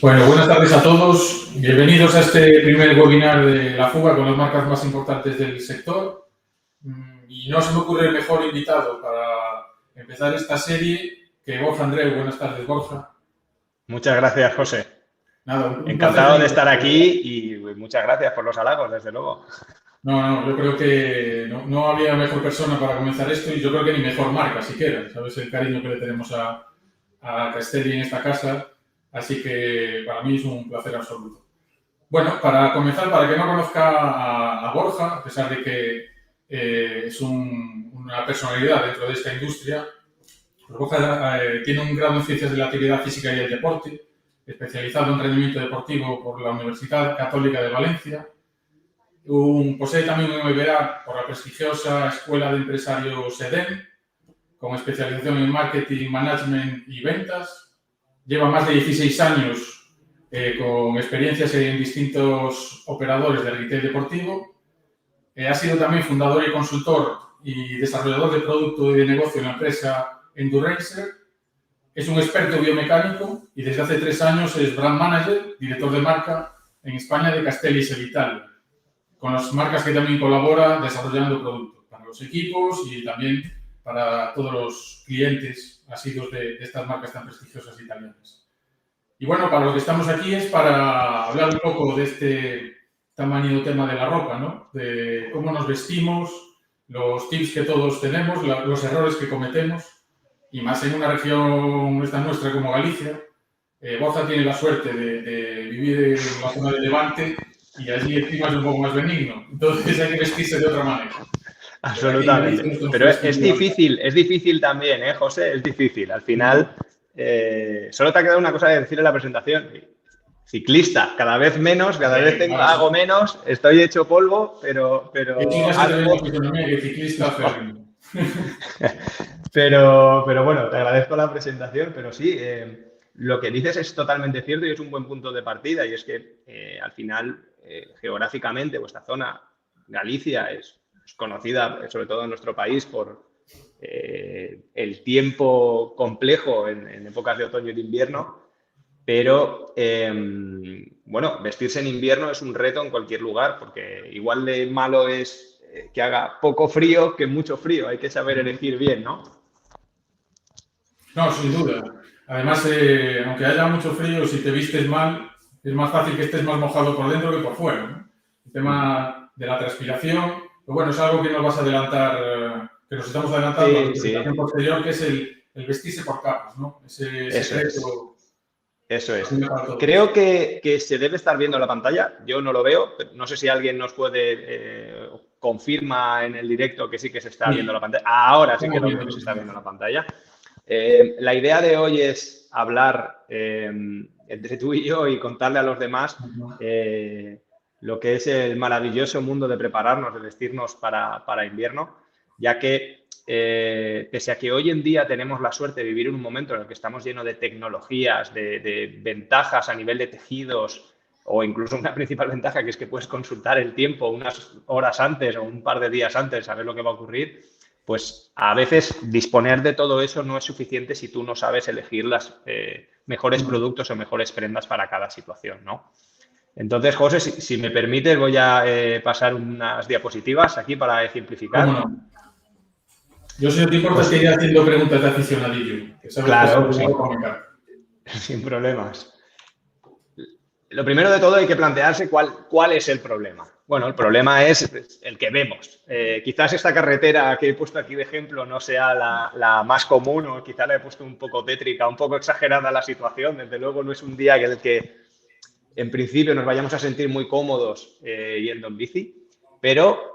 Bueno, buenas tardes a todos. Bienvenidos a este primer webinar de La Fuga con las marcas más importantes del sector. Y no se me ocurre el mejor invitado para empezar esta serie que Borja Andreu. Buenas tardes, Borja. Muchas gracias, José. Nada, un Encantado de estar aquí y muchas gracias por los halagos, desde luego. No, yo creo que no había mejor persona para comenzar esto y yo creo que ni mejor marca siquiera. Sabes el cariño que le tenemos a Castelli en esta casa, así que para mí es un placer absoluto. Bueno, para comenzar, para que no conozca a Borja, a pesar de que es una personalidad dentro de esta industria, pues Borja tiene un grado en Ciencias de la Actividad Física y el Deporte, especializado en rendimiento deportivo por la Universidad Católica de Valencia. Posee también un MBA por la prestigiosa Escuela de Empresarios EDEM, con especialización en Marketing, Management y Ventas. Lleva más de 16 años con experiencias en distintos operadores de retail deportivo. Ha sido también fundador y consultor y desarrollador de producto y de negocio en la empresa Enduracer. Es un experto biomecánico y desde hace 3 años es brand manager, director de marca en España de Castelli Vital, con las marcas que también colabora desarrollando productos para los equipos y también para todos los clientes asiduos de estas marcas tan prestigiosas italianas. Y bueno, para lo que estamos aquí es para hablar un poco de este tan manido tema de la ropa, ¿no? De cómo nos vestimos, los tips que todos tenemos, los errores que cometemos, y más en una región esta nuestra como Galicia. Borja tiene la suerte de vivir en la zona de Levante y allí el clima es un poco más benigno, entonces hay que vestirse de otra manera. Absolutamente. Pero es difícil también, José? Es difícil. Al final, solo te ha quedado una cosa de decir en la presentación. Ciclista, cada vez menos, cada vez hago menos, estoy hecho polvo, pero pero bueno, te agradezco la presentación, pero sí, lo que dices es totalmente cierto y es un buen punto de partida, y es que al final, geográficamente, vuestra zona, Galicia, es conocida, sobre todo en nuestro país, por el tiempo complejo en épocas de otoño y de invierno. Pero, bueno, vestirse en invierno es un reto en cualquier lugar, porque igual de malo es que haga poco frío que mucho frío. Hay que saber elegir bien, ¿no? No, sin duda. Además, aunque haya mucho frío, si te vistes mal, es más fácil que estés más mojado por dentro que por fuera, ¿no? El tema de la transpiración, pues bueno, es algo que nos vas a adelantar, que nos estamos adelantando a la presentación posterior, que es el vestirse por capas, ¿no? Ese secreto. Eso es. Creo que se debe estar viendo la pantalla. Yo no lo veo. Pero no sé si alguien nos puede confirma en el directo que sí que se está viendo la pantalla. Ahora sí que lo veo que se está viendo la pantalla. La idea de hoy es hablar entre tú y yo y contarle a los demás lo que es el maravilloso mundo de prepararnos, de vestirnos para invierno, ya que pese a que hoy en día tenemos la suerte de vivir en un momento en el que estamos llenos de tecnologías, de ventajas a nivel de tejidos, o incluso una principal ventaja que es que puedes consultar el tiempo unas horas antes o un par de días antes, saber lo que va a ocurrir, pues a veces disponer de todo eso no es suficiente si tú no sabes elegir los mejores productos o mejores prendas para cada situación, ¿no? Entonces, José, si me permites, voy a pasar unas diapositivas aquí para ejemplificar. ¿Cómo no? Yo, si no te importa, seguiré haciendo preguntas de aficionadillo. Claro, sí. Sin problemas. Lo primero de todo hay que plantearse cuál es el problema. Bueno, el problema es el que vemos. Quizás esta carretera que he puesto aquí de ejemplo no sea la más común, o quizás la he puesto un poco tétrica, un poco exagerada la situación. Desde luego no es un día en el que en principio nos vayamos a sentir muy cómodos yendo en bici, pero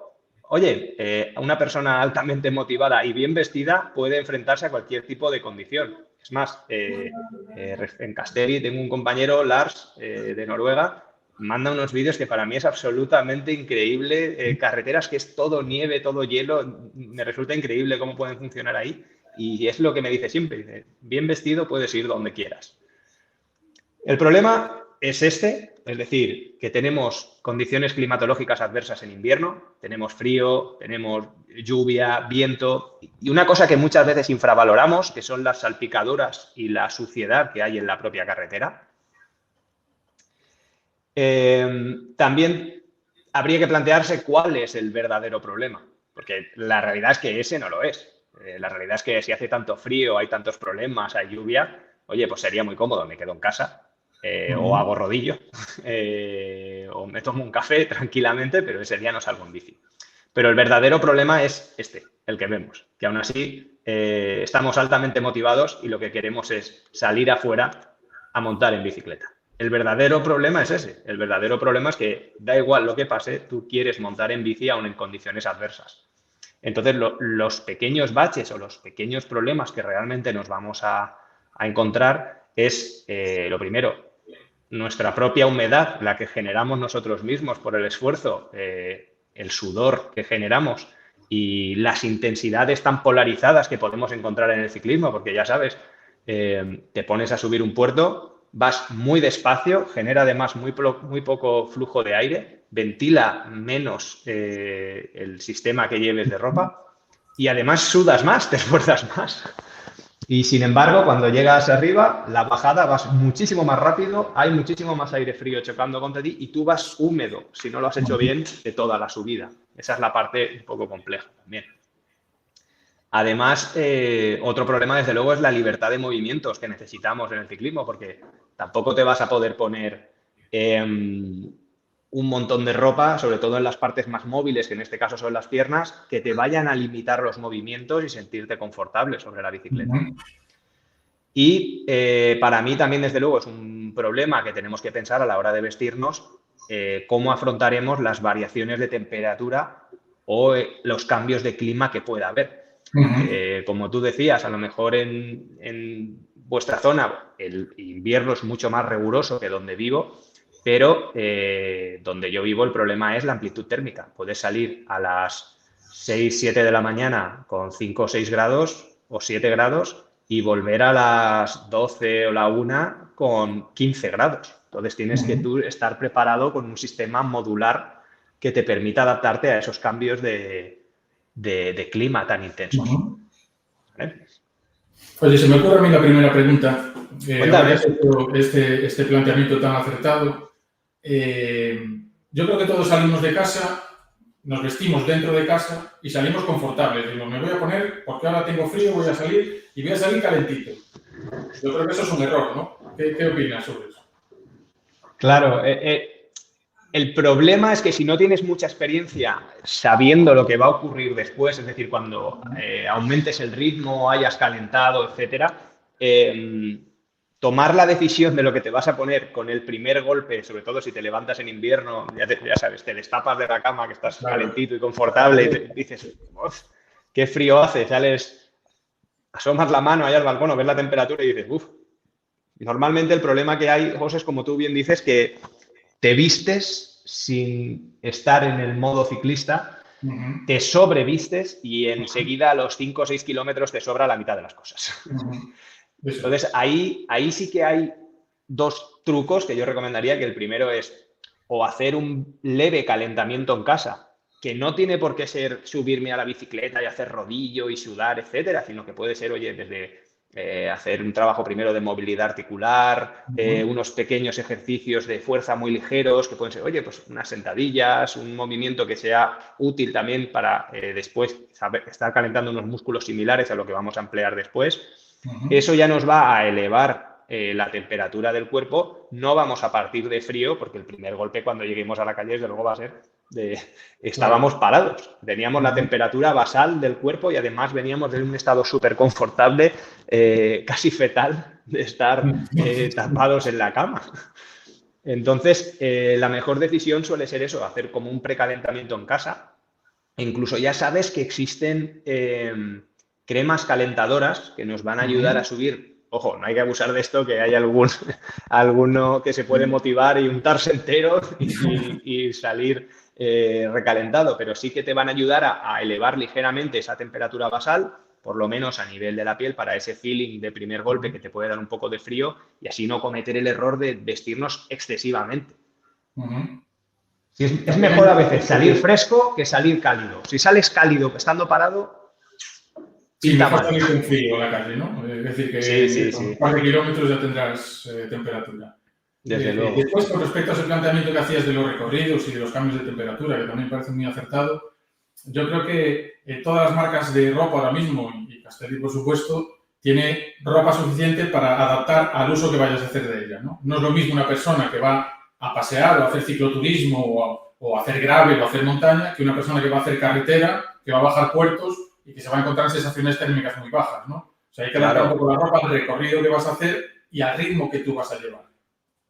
oye, una persona altamente motivada y bien vestida puede enfrentarse a cualquier tipo de condición. Es más, en Castelli tengo un compañero, Lars, de Noruega, manda unos vídeos que para mí es absolutamente increíble. Carreteras que es todo nieve, todo hielo, me resulta increíble cómo pueden funcionar ahí. Y es lo que me dice siempre, dice, bien vestido puedes ir donde quieras. El problema es es decir, que tenemos condiciones climatológicas adversas en invierno, tenemos frío, tenemos lluvia, viento, y una cosa que muchas veces infravaloramos, que son las salpicaduras y la suciedad que hay en la propia carretera. También habría que plantearse cuál es el verdadero problema, porque la realidad es que ese no lo es. La realidad es que si hace tanto frío, hay tantos problemas, hay lluvia, oye, pues sería muy cómodo, me quedo en casa o hago rodillo o me tomo un café tranquilamente, pero ese día no salgo en bici. Pero el verdadero problema es este, el que vemos, que aún así estamos altamente motivados y lo que queremos es salir afuera a montar en bicicleta. El verdadero problema es ese. El verdadero problema es que da igual lo que pase, tú quieres montar en bici aún en condiciones adversas. Entonces, los pequeños baches o los pequeños problemas que realmente nos vamos a encontrar es, lo primero, nuestra propia humedad, la que generamos nosotros mismos por el esfuerzo, el sudor que generamos y las intensidades tan polarizadas que podemos encontrar en el ciclismo, porque ya sabes, te pones a subir un puerto, vas muy despacio, genera además muy poco flujo de aire, ventila menos el sistema que lleves de ropa y además sudas más, te esfuerzas más. Y sin embargo, cuando llegas arriba, la bajada vas muchísimo más rápido, hay muchísimo más aire frío chocando contra ti y tú vas húmedo, si no lo has hecho bien, de toda la subida. Esa es la parte un poco compleja también. Además, otro problema, desde luego, es la libertad de movimientos que necesitamos en el ciclismo, porque tampoco te vas a poder poner un montón de ropa, sobre todo en las partes más móviles, que en este caso son las piernas, que te vayan a limitar los movimientos y sentirte confortable sobre la bicicleta. Y para mí también, desde luego, es un problema que tenemos que pensar a la hora de vestirnos, cómo afrontaremos las variaciones de temperatura o los cambios de clima que pueda haber. Como tú decías, a lo mejor en vuestra zona el invierno es mucho más riguroso que donde vivo, pero donde yo vivo el problema es la amplitud térmica. Puedes salir a las 6, 7 de la mañana con 5 o 6 grados o 7 grados y volver a las 12 o la 1 con 15 grados. Entonces tienes que tú estar preparado con un sistema modular que te permita adaptarte a esos cambios de clima tan intensos. ¿Vale? Oye, se me ocurre a mí la primera pregunta. Cuéntame. Este planteamiento tan acertado. Yo creo que todos salimos de casa, nos vestimos dentro de casa y salimos confortables. Digo, me voy a poner, porque ahora tengo frío, voy a salir y voy a salir calentito. Yo creo que eso es un error, ¿no? ¿Qué opinas sobre eso? Claro, el problema es que si no tienes mucha experiencia sabiendo lo que va a ocurrir después, es decir, cuando aumentes el ritmo, hayas calentado, etcétera, tomar la decisión de lo que te vas a poner con el primer golpe, sobre todo si te levantas en invierno, ya sabes, te destapas de la cama que estás calentito y confortable y te dices, qué frío hace, sales, asomas la mano allá al balcón o ves la temperatura y dices, uff. Normalmente el problema que hay, José, es como tú bien dices, que te vistes sin estar en el modo ciclista, te sobrevistes y enseguida a los 5 o 6 kilómetros te sobra la mitad de las cosas. Entonces, ahí sí que hay dos trucos que yo recomendaría, que el primero es o hacer un leve calentamiento en casa, que no tiene por qué ser subirme a la bicicleta y hacer rodillo y sudar, etcétera, sino que puede ser, oye, desde hacer un trabajo primero de movilidad articular, unos pequeños ejercicios de fuerza muy ligeros, que pueden ser, oye, pues unas sentadillas, un movimiento que sea útil también para después estar calentando unos músculos similares a lo que vamos a emplear después. Eso ya nos va a elevar la temperatura del cuerpo. No vamos a partir de frío, porque el primer golpe cuando lleguemos a la calle, desde luego, va a ser estábamos parados. Teníamos la temperatura basal del cuerpo y además veníamos de un estado súper confortable, casi fetal, de estar tapados en la cama. Entonces, la mejor decisión suele ser eso, hacer como un precalentamiento en casa. Incluso ya sabes que existen cremas calentadoras que nos van a ayudar a subir. Ojo, no hay que abusar de esto, que hay alguno que se puede motivar y untarse entero y salir recalentado, pero sí que te van a ayudar a elevar ligeramente esa temperatura basal, por lo menos a nivel de la piel, para ese feeling de primer golpe que te puede dar un poco de frío y así no cometer el error de vestirnos excesivamente. Sí, es mejor a veces salir fresco que salir cálido. Si sales cálido estando parado, sí, mejor salir con frío a la calle, ¿no? Es decir, que sí. con 4 kilómetros ya tendrás temperatura. Desde luego. Después, con respecto a ese planteamiento que hacías de los recorridos y de los cambios de temperatura, que también parece muy acertado, yo creo que todas las marcas de ropa ahora mismo, y Castelli por supuesto, tiene ropa suficiente para adaptar al uso que vayas a hacer de ella, ¿no? No es lo mismo una persona que va a pasear o a hacer cicloturismo o a hacer gravel o a hacer montaña que una persona que va a hacer carretera, que va a bajar puertos y que se va a encontrar sensaciones térmicas muy bajas, ¿no? O sea, hay que adaptar un poco la ropa al recorrido que vas a hacer y al ritmo que tú vas a llevar.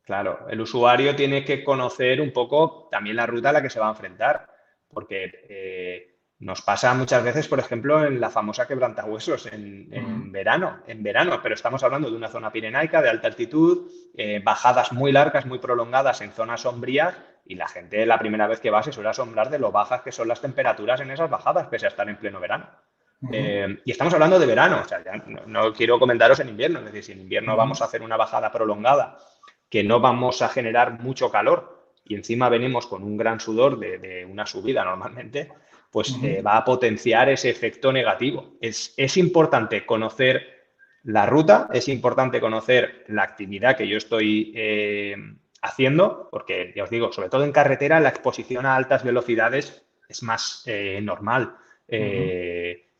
Claro, el usuario tiene que conocer un poco también la ruta a la que se va a enfrentar, porque nos pasa muchas veces, por ejemplo, en la famosa quebrantahuesos en verano, pero estamos hablando de una zona pirenaica de alta altitud, bajadas muy largas, muy prolongadas en zonas sombrías, y la gente la primera vez que va se suele asombrar de lo bajas que son las temperaturas en esas bajadas, pese a estar en pleno verano. Y estamos hablando de verano, o sea, ya no quiero comentaros en invierno, es decir, si en invierno vamos a hacer una bajada prolongada, que no vamos a generar mucho calor y encima venimos con un gran sudor de una subida normalmente, pues va a potenciar ese efecto negativo. Es importante conocer la ruta, es importante conocer la actividad que yo estoy haciendo, porque ya os digo, sobre todo en carretera, la exposición a altas velocidades es más normal.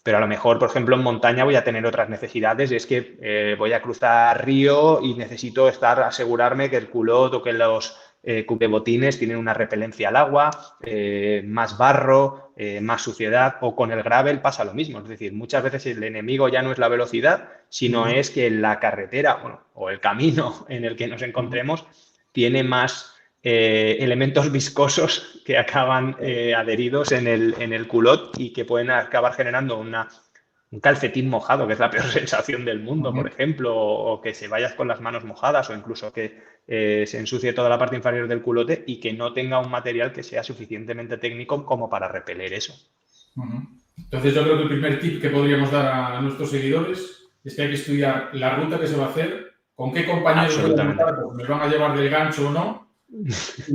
Pero a lo mejor, por ejemplo, en montaña voy a tener otras necesidades. Es que voy a cruzar río y necesito asegurarme que el culot o que los cubrebotines tienen una repelencia al agua, más barro, más suciedad. O con el gravel pasa lo mismo. Es decir, muchas veces el enemigo ya no es la velocidad, sino es que la carretera, bueno, o el camino en el que nos encontremos tiene más elementos viscosos que acaban adheridos en el culot y que pueden acabar generando un calcetín mojado, que es la peor sensación del mundo, por ejemplo, o que se vayas con las manos mojadas, o incluso que se ensucie toda la parte inferior del culote y que no tenga un material que sea suficientemente técnico como para repeler eso. Entonces yo creo que el primer tip que podríamos dar a nuestros seguidores es que hay que estudiar la ruta que se va a hacer, con qué compañeros me van a llevar del gancho o no,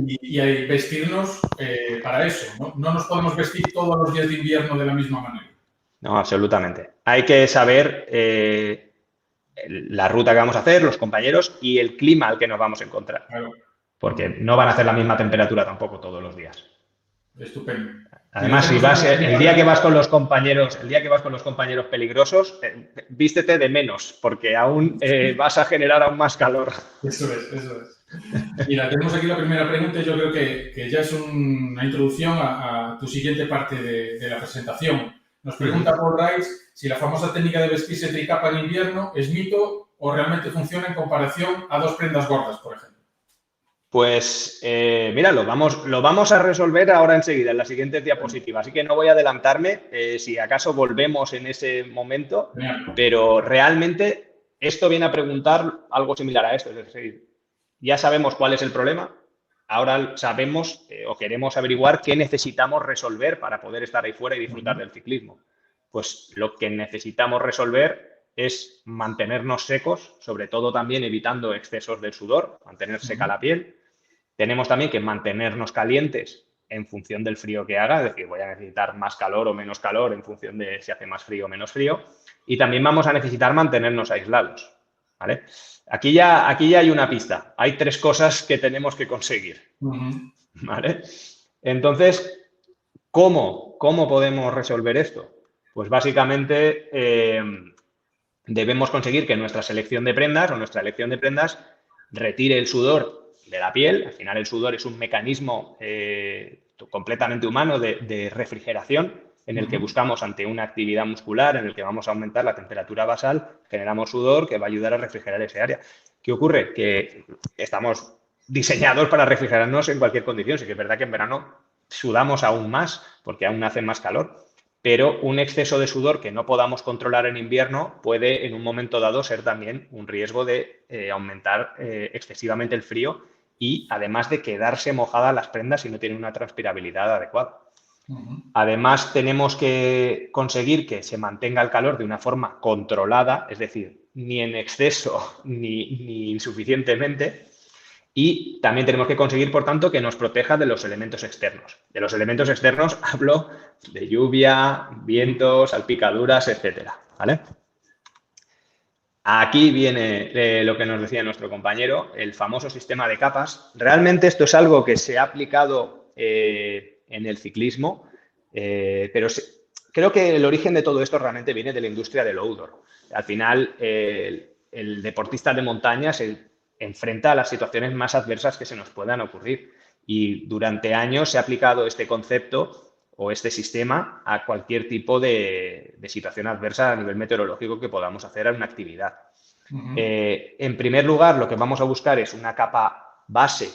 y vestirnos para eso, ¿no? No nos podemos vestir todos los días de invierno de la misma manera. No, absolutamente. Hay que saber la ruta que vamos a hacer, los compañeros y el clima al que nos vamos a encontrar. Claro. Porque no van a hacer la misma temperatura tampoco todos los días. Estupendo. Además, si vas el día que vas con los compañeros peligrosos, vístete de menos, porque aún vas a generar aún más calor. Eso es. Mira, tenemos aquí la primera pregunta y yo creo que ya es una introducción a tu siguiente parte de la presentación. Nos pregunta Paul Rice si la famosa técnica de vestirse tricapa en invierno es mito o realmente funciona en comparación a dos prendas gordas, por ejemplo. Pues mira, lo vamos a resolver ahora enseguida, en la siguiente diapositiva. Así que no voy a adelantarme, si acaso volvemos en ese momento, pero realmente esto viene a preguntar algo similar a esto. Es decir, ya sabemos cuál es el problema, ahora sabemos o queremos averiguar qué necesitamos resolver para poder estar ahí fuera y disfrutar del ciclismo. Pues lo que necesitamos resolver es mantenernos secos, sobre todo también evitando excesos de sudor, mantener seca la piel. Tenemos también que mantenernos calientes en función del frío que haga, es decir, voy a necesitar más calor o menos calor en función de si hace más frío o menos frío. Y también vamos a necesitar mantenernos aislados, ¿vale? Aquí ya hay una pista. Hay 3 cosas que tenemos que conseguir, ¿vale? Entonces, ¿cómo podemos resolver esto? Pues básicamente debemos conseguir que nuestra selección de prendas retire el sudor de la piel. Al final el sudor es un mecanismo completamente humano de refrigeración en el que buscamos ante una actividad muscular, en el que vamos a aumentar la temperatura basal, generamos sudor que va a ayudar a refrigerar ese área. ¿Qué ocurre? Que estamos diseñados para refrigerarnos en cualquier condición. Sí que es verdad que en verano sudamos aún más porque aún hace más calor. Pero un exceso de sudor que no podamos controlar en invierno puede en un momento dado ser también un riesgo de aumentar excesivamente el frío y además de quedarse mojadas las prendas si no tienen una transpirabilidad adecuada. Además tenemos que conseguir que se mantenga el calor de una forma controlada, es decir, ni en exceso ni insuficientemente. Y también tenemos que conseguir, por tanto, que nos proteja de los elementos externos. De los elementos externos hablo de lluvia, vientos, salpicaduras, etcétera, ¿vale? Aquí viene lo que nos decía nuestro compañero, el famoso sistema de capas. Realmente esto es algo que se ha aplicado en el ciclismo, pero creo que el origen de todo esto realmente viene de la industria del outdoor. Al final, el deportista de montaña se enfrenta a las situaciones más adversas que se nos puedan ocurrir. Y durante años se ha aplicado este concepto o este sistema a cualquier tipo de situación adversa a nivel meteorológico que podamos hacer en una actividad. En primer lugar, lo que vamos a buscar es una capa base,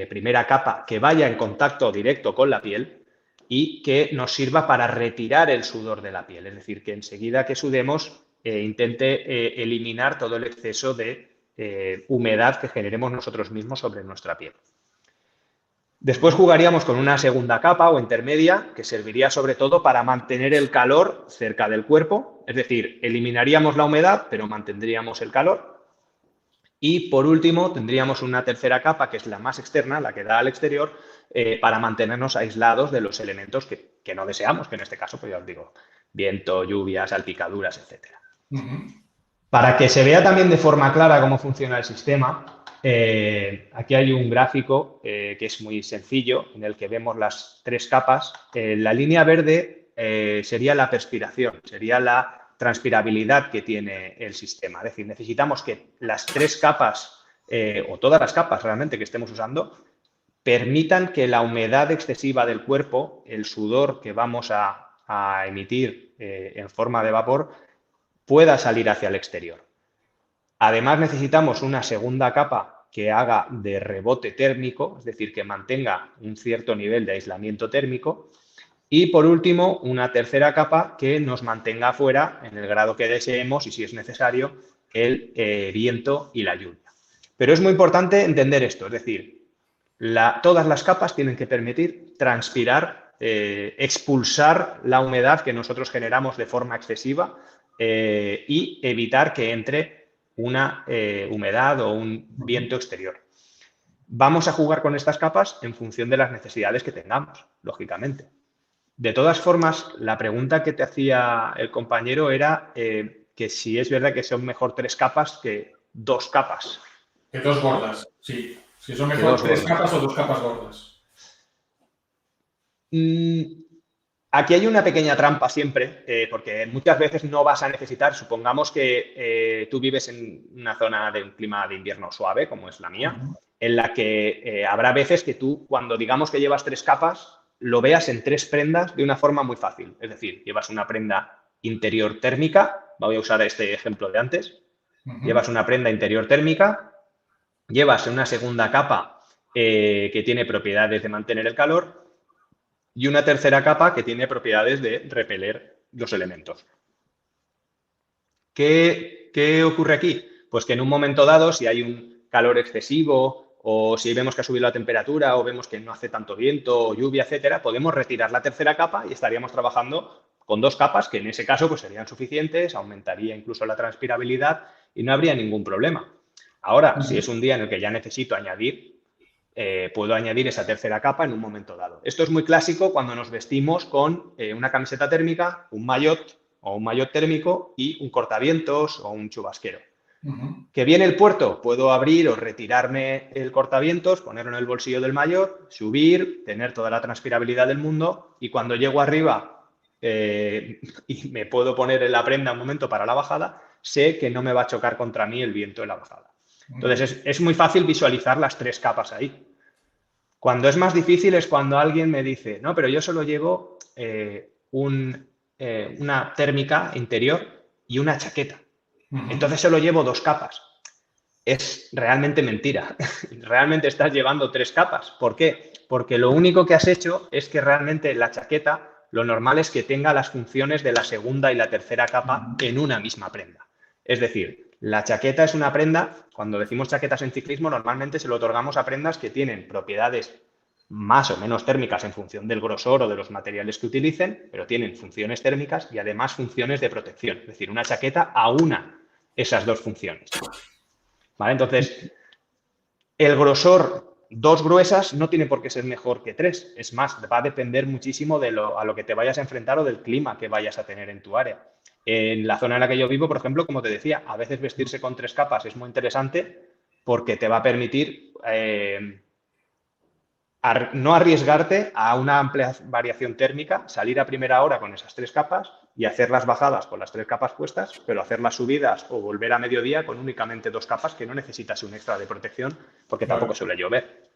primera capa, que vaya en contacto directo con la piel y que nos sirva para retirar el sudor de la piel. Es decir, que enseguida que sudemos intente eliminar todo el exceso de humedad que generemos nosotros mismos sobre nuestra piel. Después jugaríamos con una segunda capa o intermedia que serviría sobre todo para mantener el calor cerca del cuerpo, es decir, eliminaríamos la humedad pero mantendríamos el calor. Y por último tendríamos una tercera capa que es la más externa, la que da al exterior, para mantenernos aislados de los elementos que no deseamos, que en este caso, pues ya os digo, viento, lluvias, salpicaduras, etc. Para que se vea también de forma clara cómo funciona el sistema, aquí hay un gráfico que es muy sencillo, en el que vemos las tres capas. La línea verde sería la perspiración, sería la transpirabilidad que tiene el sistema. Es decir, necesitamos que las tres capas, o todas las capas realmente que estemos usando, permitan que la humedad excesiva del cuerpo, el sudor que vamos a emitir en forma de vapor, pueda salir hacia el exterior. Además, necesitamos una segunda capa que haga de rebote térmico, es decir, que mantenga un cierto nivel de aislamiento térmico. Y, por último, una tercera capa que nos mantenga fuera, en el grado que deseemos y, si es necesario, el viento y la lluvia. Pero es muy importante entender esto, es decir, todas las capas tienen que permitir transpirar, expulsar la humedad que nosotros generamos de forma excesiva y evitar que entre una humedad o un viento exterior. Vamos a jugar con estas capas en función de las necesidades que tengamos, lógicamente. De todas formas, la pregunta que te hacía el compañero era que si es verdad que son mejor 3 capas que 2 capas. Que 2 gordas, sí. Si son mejor 3 capas o 2 capas gordas. Aquí hay una pequeña trampa siempre, porque muchas veces no vas a necesitar, supongamos que tú vives en una zona de un clima de invierno suave, como es la mía, en la que habrá veces que tú, cuando digamos que llevas 3 capas, lo veas en 3 prendas de una forma muy fácil. Es decir, llevas una prenda interior térmica, voy a usar este ejemplo de antes, llevas una prenda interior térmica, llevas una segunda capa que tiene propiedades de mantener el calor, y una tercera capa que tiene propiedades de repeler los elementos. ¿Qué ocurre aquí? Pues que en un momento dado, si hay un calor excesivo o si vemos que ha subido la temperatura o vemos que no hace tanto viento o lluvia, etcétera, podemos retirar la tercera capa y estaríamos trabajando con 2 capas que en ese caso pues serían suficientes, aumentaría incluso la transpirabilidad y no habría ningún problema. Ahora, si es un día en el que ya necesito añadir, puedo añadir esa tercera capa en un momento dado. Esto es muy clásico cuando nos vestimos con una camiseta térmica, un maillot o un maillot térmico y un cortavientos o un chubasquero. ¿Que viene el puerto? Puedo abrir o retirarme el cortavientos, ponerlo en el bolsillo del maillot, subir, tener toda la transpirabilidad del mundo y cuando llego arriba y me puedo poner en la prenda un momento para la bajada, sé que no me va a chocar contra mí el viento en la bajada. Entonces, es muy fácil visualizar las 3 capas ahí. Cuando es más difícil es cuando alguien me dice, no, pero yo solo llevo una térmica interior y una chaqueta. Entonces solo llevo 2 capas. Es realmente mentira. Realmente estás llevando 3 capas. ¿Por qué? Porque lo único que has hecho es que realmente la chaqueta, lo normal es que tenga las funciones de la segunda y la tercera capa en una misma prenda. Es decir, la chaqueta es una prenda, cuando decimos chaquetas en ciclismo, normalmente se lo otorgamos a prendas que tienen propiedades más o menos térmicas en función del grosor o de los materiales que utilicen, pero tienen funciones térmicas y además funciones de protección. Es decir, una chaqueta aúna esas 2 funciones. ¿Vale? Entonces, el grosor 2 gruesas no tiene por qué ser mejor que 3. Es más, va a depender muchísimo de a lo que te vayas a enfrentar o del clima que vayas a tener en tu área. En la zona en la que yo vivo, por ejemplo, como te decía, a veces vestirse con 3 capas es muy interesante porque te va a permitir no arriesgarte a una amplia variación térmica, salir a primera hora con esas 3 capas y hacer las bajadas con las 3 capas puestas, pero hacer las subidas o volver a mediodía con únicamente 2 capas, que no necesitas un extra de protección porque tampoco Claro. suele llover.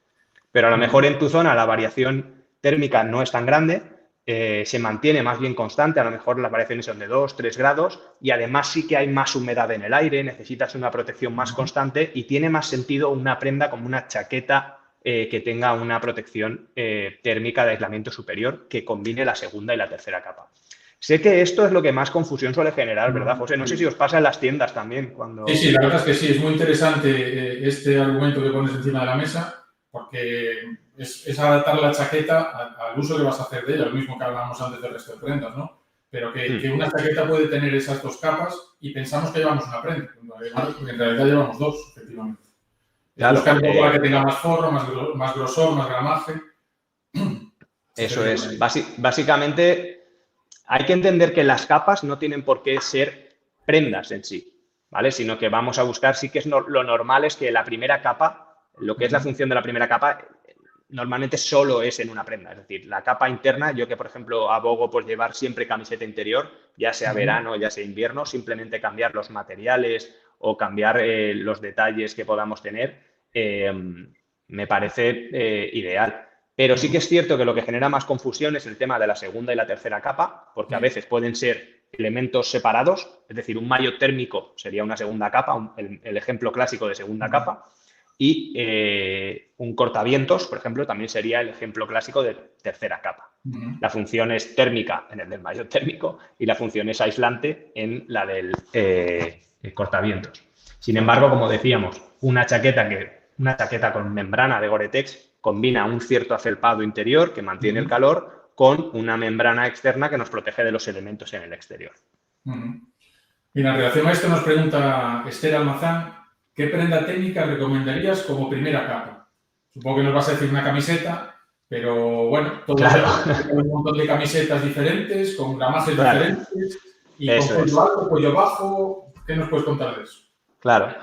Pero a lo mejor en tu zona la variación térmica no es tan grande, se mantiene más bien constante, a lo mejor las variaciones son de 2, 3 grados y además sí que hay más humedad en el aire, necesitas una protección más constante y tiene más sentido una prenda como una chaqueta que tenga una protección térmica de aislamiento superior que combine la segunda y la tercera capa. Sé que esto es lo que más confusión suele generar, ¿verdad, José? No sé si os pasa en las tiendas también Sí, cuando... sí, la verdad es que sí, es muy interesante este argumento que pones encima de la mesa, porque es adaptar la chaqueta al uso que vas a hacer de ella, lo mismo que hablábamos antes del resto de prendas, ¿no? Pero que una chaqueta puede tener esas 2 capas y pensamos que llevamos una prenda, cuando en realidad llevamos 2, efectivamente. Es Claro, buscar un poco la que tenga más forro, más grosor, más gramaje. eso es. Básicamente, hay que entender que las capas no tienen por qué ser prendas en sí, ¿vale? Sino que vamos a buscar, sí que es lo normal es que la primera capa, lo que es la función de la primera capa, normalmente solo es en una prenda. Es decir, la capa interna, yo que por ejemplo abogo por llevar siempre camiseta interior, ya sea verano, ya sea invierno, simplemente cambiar los materiales o cambiar los detalles que podamos tener, me parece ideal. Pero sí que es cierto que lo que genera más confusión es el tema de la segunda y la tercera capa, porque a veces pueden ser elementos separados, es decir, un maillot térmico sería una segunda capa, el ejemplo clásico de segunda capa, y un cortavientos, por ejemplo, también sería el ejemplo clásico de tercera capa. La función es térmica en el del maillot térmico y la función es aislante en la del cortavientos. Sin embargo, como decíamos, una chaqueta con membrana de Gore-Tex combina un cierto afelpado interior que mantiene el calor con una membrana externa que nos protege de los elementos en el exterior. Mira, en relación a esto nos pregunta Esther Almazán, ¿qué prenda técnica recomendarías como primera capa? Supongo que nos vas a decir una camiseta, pero bueno, Claro. Hay un montón de camisetas diferentes, con gramajes diferentes, y Eso con cuello es. alto, cuello bajo. ¿Qué nos puedes contar de eso? Claro.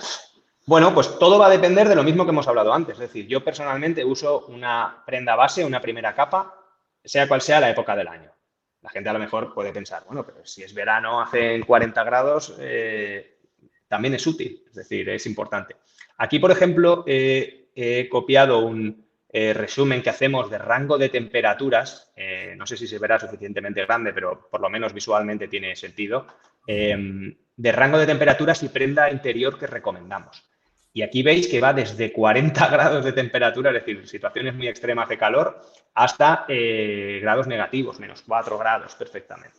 Bueno, pues todo va a depender de lo mismo que hemos hablado antes. Es decir, yo personalmente uso una prenda base, una primera capa, sea cual sea la época del año. La gente a lo mejor puede pensar, bueno, pero si es verano, hacen 40 grados, también es útil, es decir, es importante. Aquí, por ejemplo, he copiado un resumen que hacemos de rango de temperaturas, no sé si se verá suficientemente grande, pero por lo menos visualmente tiene sentido, de rango de temperaturas y prenda interior que recomendamos. Y aquí veis que va desde 40 grados de temperatura, es decir, situaciones muy extremas de calor, hasta grados negativos, menos 4 grados perfectamente.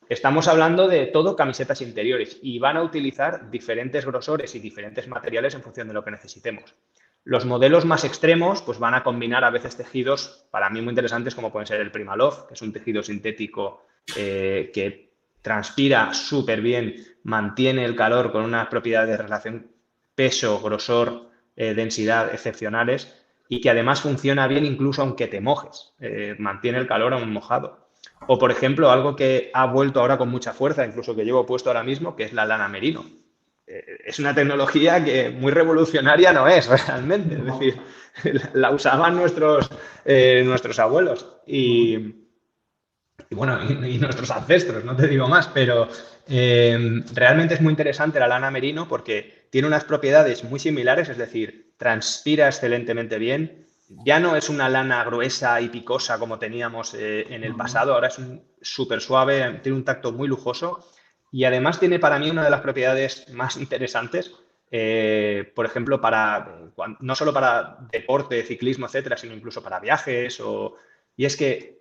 Estamos hablando de todo camisetas interiores y van a utilizar diferentes grosores y diferentes materiales en función de lo que necesitemos. Los modelos más extremos pues van a combinar a veces tejidos para mí muy interesantes como pueden ser el Primaloft, que es un tejido sintético que transpira súper bien, mantiene el calor con unas propiedades de relación peso, grosor, densidad excepcionales y que además funciona bien incluso aunque te mojes, mantiene el calor aún mojado. O, por ejemplo, algo que ha vuelto ahora con mucha fuerza, incluso que llevo puesto ahora mismo, que es la lana merino. Es una tecnología que muy revolucionaria no es realmente, es decir, la usaban nuestros abuelos y nuestros ancestros, no te digo más, pero realmente es muy interesante la lana merino porque tiene unas propiedades muy similares, es decir, transpira excelentemente bien. Ya no es una lana gruesa y picosa como teníamos en el pasado, ahora es súper suave, tiene un tacto muy lujoso y además tiene para mí una de las propiedades más interesantes, por ejemplo, no solo para deporte, ciclismo, etcétera, sino incluso para viajes y es que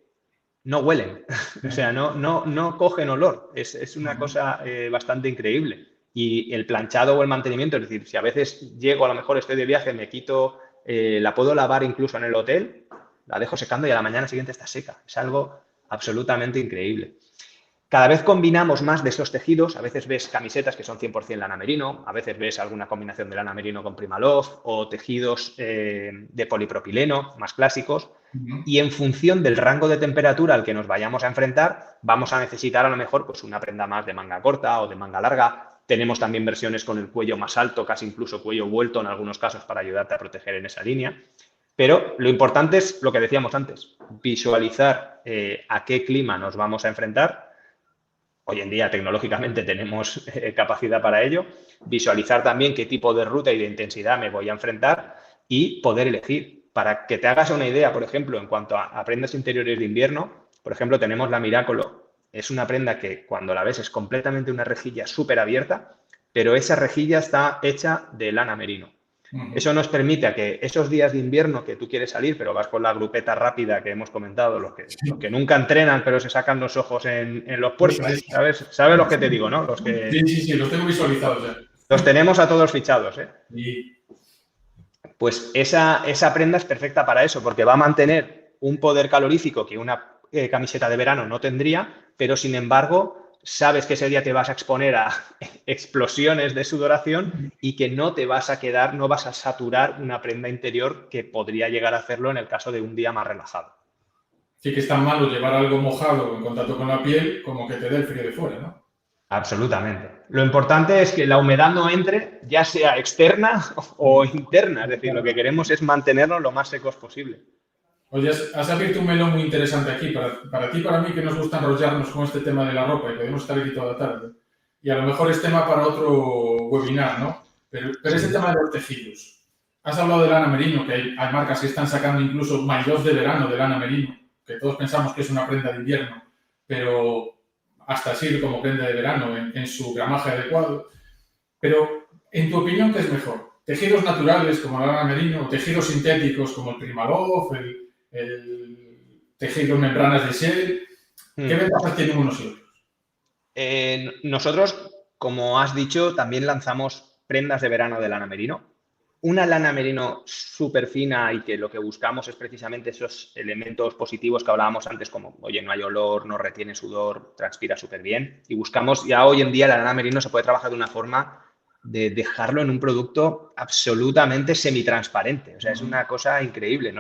no huelen, o sea, no cogen olor, es una cosa bastante increíble. Y el planchado o el mantenimiento, es decir, si a veces llego, a lo mejor estoy de viaje, me quito, la puedo lavar incluso en el hotel, la dejo secando y a la mañana siguiente está seca. Es algo absolutamente increíble. Cada vez combinamos más de esos tejidos. A veces ves camisetas que son 100% lana merino, a veces ves alguna combinación de lana merino con Primaloft o tejidos de polipropileno más clásicos. Y en función del rango de temperatura al que nos vayamos a enfrentar, vamos a necesitar a lo mejor pues, una prenda más de manga corta o de manga larga. Tenemos también versiones con el cuello más alto, casi incluso cuello vuelto en algunos casos para ayudarte a proteger en esa línea. Pero lo importante es lo que decíamos antes, visualizar a qué clima nos vamos a enfrentar. Hoy en día tecnológicamente tenemos capacidad para ello. Visualizar también qué tipo de ruta y de intensidad me voy a enfrentar y poder elegir. Para que te hagas una idea, por ejemplo, en cuanto a prendas interiores de invierno, por ejemplo, tenemos la Miracolo. Es una prenda que cuando la ves es completamente una rejilla súper abierta, pero esa rejilla está hecha de lana merino. Eso nos permite a que esos días de invierno que tú quieres salir, pero vas con la grupeta rápida que hemos comentado, los que nunca entrenan, pero se sacan los ojos en los puertos, ¿sabes los que te digo, no? Los que, sí, los tengo visualizados ya. Los tenemos a todos fichados, ¿eh? Sí. Pues esa prenda es perfecta para eso, porque va a mantener un poder calorífico que una camiseta de verano no tendría, pero sin embargo sabes que ese día te vas a exponer a explosiones de sudoración y que no te vas a quedar, no vas a saturar una prenda interior que podría llegar a hacerlo en el caso de un día más relajado. Sí que es tan malo llevar algo mojado en contacto con la piel como que te dé el frío de fuera, ¿no? Absolutamente. Lo importante es que la humedad no entre, ya sea externa o interna. Es decir, lo que queremos es mantenernos lo más secos posible. Oye, has abierto un melón muy interesante aquí. Para ti y para mí, que nos gusta enrollarnos con este tema de la ropa y podemos estar aquí toda la tarde. Y a lo mejor es tema para otro webinar, ¿no? Pero ese tema de los tejidos. Has hablado de lana merino, que hay marcas que están sacando incluso maillots de verano de lana merino, que todos pensamos que es una prenda de invierno, pero hasta sirve como prenda de verano en su gramaje adecuado. Pero, en tu opinión, ¿qué es mejor? ¿Tejidos naturales como la lana merino o tejidos sintéticos como el Primaloft, el tejido en membranas de Shell? ¿Qué ventajas tienen unos y otros? Nosotros, como has dicho, también lanzamos prendas de verano de lana merino. Una lana merino súper fina y que lo que buscamos es precisamente esos elementos positivos que hablábamos antes, como, oye, no hay olor, no retiene sudor, transpira súper bien. Y buscamos, ya hoy en día la lana merino se puede trabajar de una forma de dejarlo en un producto absolutamente semitransparente. O sea, es una cosa increíble.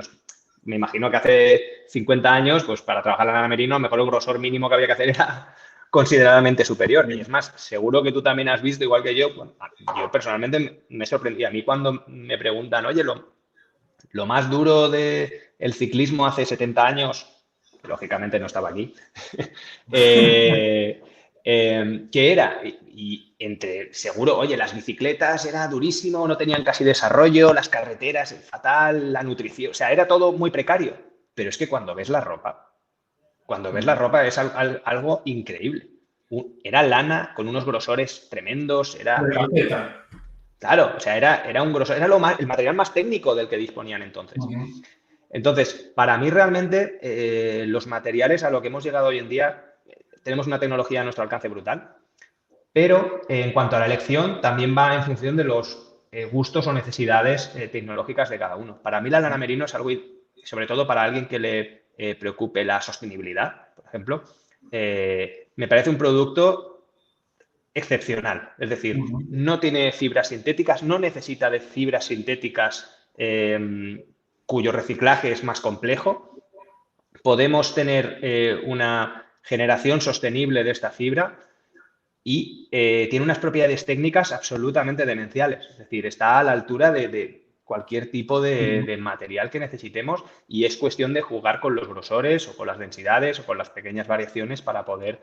Me imagino que hace 50 años, pues para trabajar la lana merino, a lo mejor el grosor mínimo que había que hacer era considerablemente superior. Y es más, seguro que tú también has visto, igual que yo, bueno, yo personalmente me sorprendí. A mí cuando me preguntan, oye, lo más duro del ciclismo hace 70 años, lógicamente no estaba aquí, ¿qué era? Y entre, seguro, oye, las bicicletas era durísimo, no tenían casi desarrollo, las carreteras fatal, la nutrición, o sea, era todo muy precario. Pero es que cuando ves la ropa es algo increíble. Era lana con unos grosores tremendos, era... Claro, o sea, era un grosor, era el material más técnico del que disponían entonces. Entonces, para mí realmente los materiales a lo que hemos llegado hoy en día, tenemos una tecnología a nuestro alcance brutal, pero en cuanto a la elección también va en función de los gustos o necesidades tecnológicas de cada uno. Para mí la lana merino es algo, sobre todo para alguien que le preocupe la sostenibilidad, por ejemplo, me parece un producto excepcional. Es decir, no tiene fibras sintéticas, no necesita de fibras sintéticas cuyo reciclaje es más complejo. Podemos tener una generación sostenible de esta fibra y tiene unas propiedades técnicas absolutamente demenciales. Es decir, está a la altura de cualquier tipo de material que necesitemos y es cuestión de jugar con los grosores o con las densidades o con las pequeñas variaciones para poder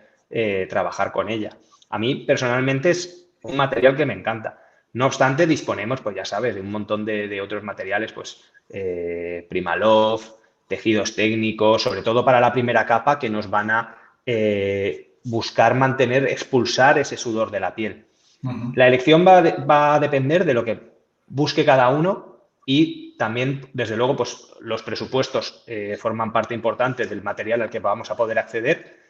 trabajar con ella. A mí personalmente es un material que me encanta. No obstante, disponemos, pues ya sabes, de un montón de otros materiales, pues Primaloft, tejidos técnicos, sobre todo para la primera capa que nos van a buscar expulsar ese sudor de la piel. La elección va a depender de lo que busque cada uno y también, desde luego, pues los presupuestos forman parte importante del material al que vamos a poder acceder,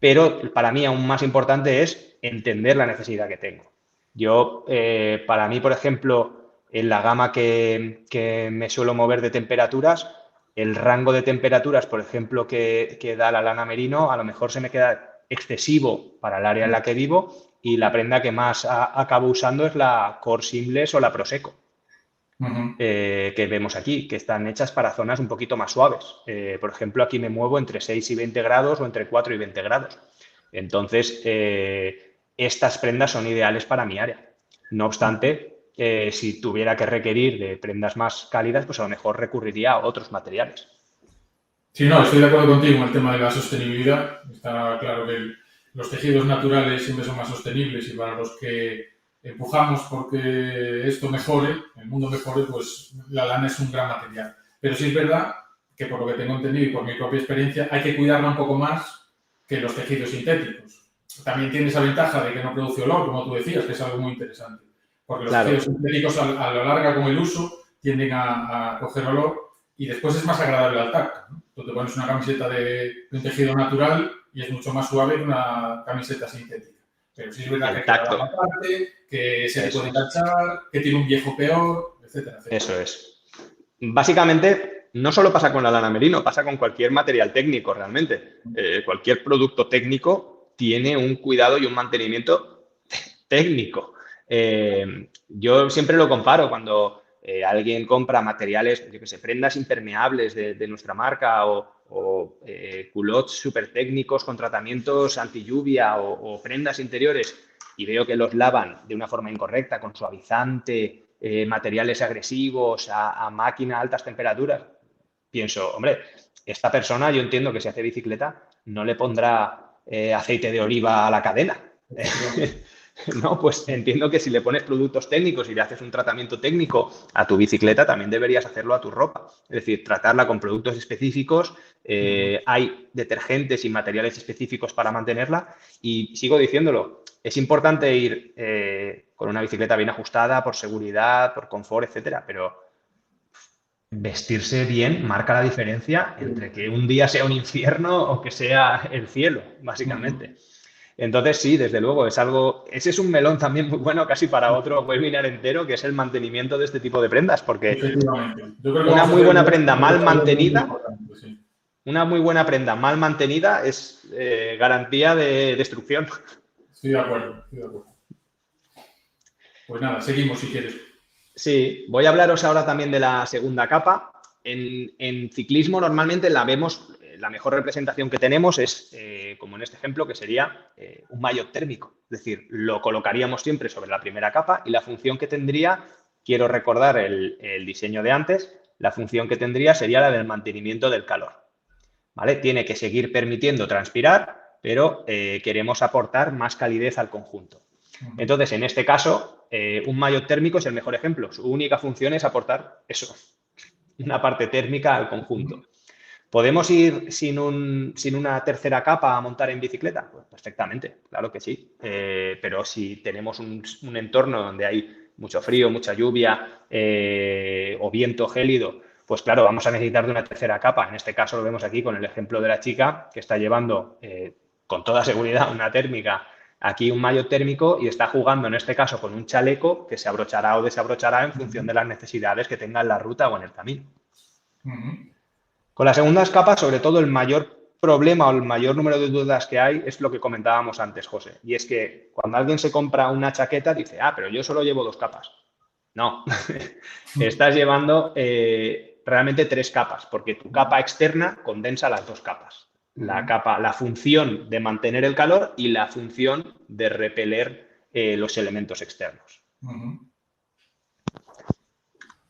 pero para mí aún más importante es entender la necesidad que tengo. Yo, para mí, por ejemplo, en la gama que me suelo mover de temperaturas, el rango de temperaturas, por ejemplo, que da la lana merino, a lo mejor se me queda excesivo para el área en la que vivo, y la prenda que más acabo usando es la Core Seamless o la Prosecco. Que vemos aquí, que están hechas para zonas un poquito más suaves. Por ejemplo, aquí me muevo entre 6 y 20 grados o entre 4 y 20 grados. Entonces, estas prendas son ideales para mi área. No obstante, si tuviera que requerir de prendas más cálidas, pues a lo mejor recurriría a otros materiales. Sí, no, estoy de acuerdo contigo en el tema de la sostenibilidad. Está claro que los tejidos naturales siempre son más sostenibles, y para los que empujamos porque esto mejore, el mundo mejore, pues la lana es un gran material. Pero sí es verdad que, por lo que tengo entendido y por mi propia experiencia, hay que cuidarla un poco más que los tejidos sintéticos. También tiene esa ventaja de que no produce olor, como tú decías, que es algo muy interesante. Porque los tejidos sintéticos, a lo largo con el uso, tienden a coger olor, y después es más agradable al tacto, ¿no? Tú te pones una camiseta de un tejido natural y es mucho más suave que una camiseta sintética. Pero sí es verdad que tacto, queda parte, que se le puede enganchar, que tiene un viejo peor, etcétera, etcétera. Eso es. Básicamente, no solo pasa con la lana merino, pasa con cualquier material técnico realmente. Cualquier producto técnico tiene un cuidado y un mantenimiento técnico. Yo siempre lo comparo cuando alguien compra materiales, yo que sé, prendas impermeables de nuestra marca, o culottes súper técnicos con tratamientos anti lluvia, o prendas interiores, y veo que los lavan de una forma incorrecta, con suavizante, materiales agresivos, a máquina a altas temperaturas. Pienso, hombre, esta persona, yo entiendo que si hace bicicleta no le pondrá aceite de oliva a la cadena. No, pues entiendo que si le pones productos técnicos y le haces un tratamiento técnico a tu bicicleta, también deberías hacerlo a tu ropa. Es decir, tratarla con productos específicos. Hay detergentes y materiales específicos para mantenerla. Y sigo diciéndolo, es importante ir con una bicicleta bien ajustada por seguridad, por confort, etcétera, pero vestirse bien marca la diferencia entre que un día sea un infierno o que sea el cielo, básicamente. Entonces, sí, desde luego, ese es un melón también muy bueno, casi para otro webinar entero, que es el mantenimiento de este tipo de prendas, porque una muy buena prenda mal mantenida, una muy buena prenda mal mantenida es garantía de destrucción. Estoy de acuerdo. Pues nada, seguimos si quieres. Sí, voy a hablaros ahora también de la segunda capa. En ciclismo normalmente la vemos, la mejor representación que tenemos es, como en este ejemplo, que sería un maillot térmico. Es decir, lo colocaríamos siempre sobre la primera capa, y la función que tendría, quiero recordar el diseño de antes, la función que tendría sería la del mantenimiento del calor. ¿Vale? Tiene que seguir permitiendo transpirar, pero queremos aportar más calidez al conjunto. Entonces, en este caso, un maillot térmico es el mejor ejemplo. Su única función es aportar eso, una parte térmica al conjunto. ¿Podemos ir sin una tercera capa a montar en bicicleta? Pues perfectamente, claro que sí. Pero si tenemos un entorno donde hay mucho frío, mucha lluvia o viento gélido, pues claro, vamos a necesitar de una tercera capa. En este caso lo vemos aquí con el ejemplo de la chica que está llevando con toda seguridad una térmica, aquí un maillot térmico, y está jugando en este caso con un chaleco que se abrochará o desabrochará en función de las necesidades que tenga en la ruta o en el camino. Con las segundas capas, sobre todo, el mayor problema o el mayor número de dudas que hay es lo que comentábamos antes, José, y es que cuando alguien se compra una chaqueta dice, pero yo solo llevo 2 capas. No, estás llevando realmente 3 capas, porque tu capa externa condensa las 2 capas. La función de mantener el calor y la función de repeler los elementos externos.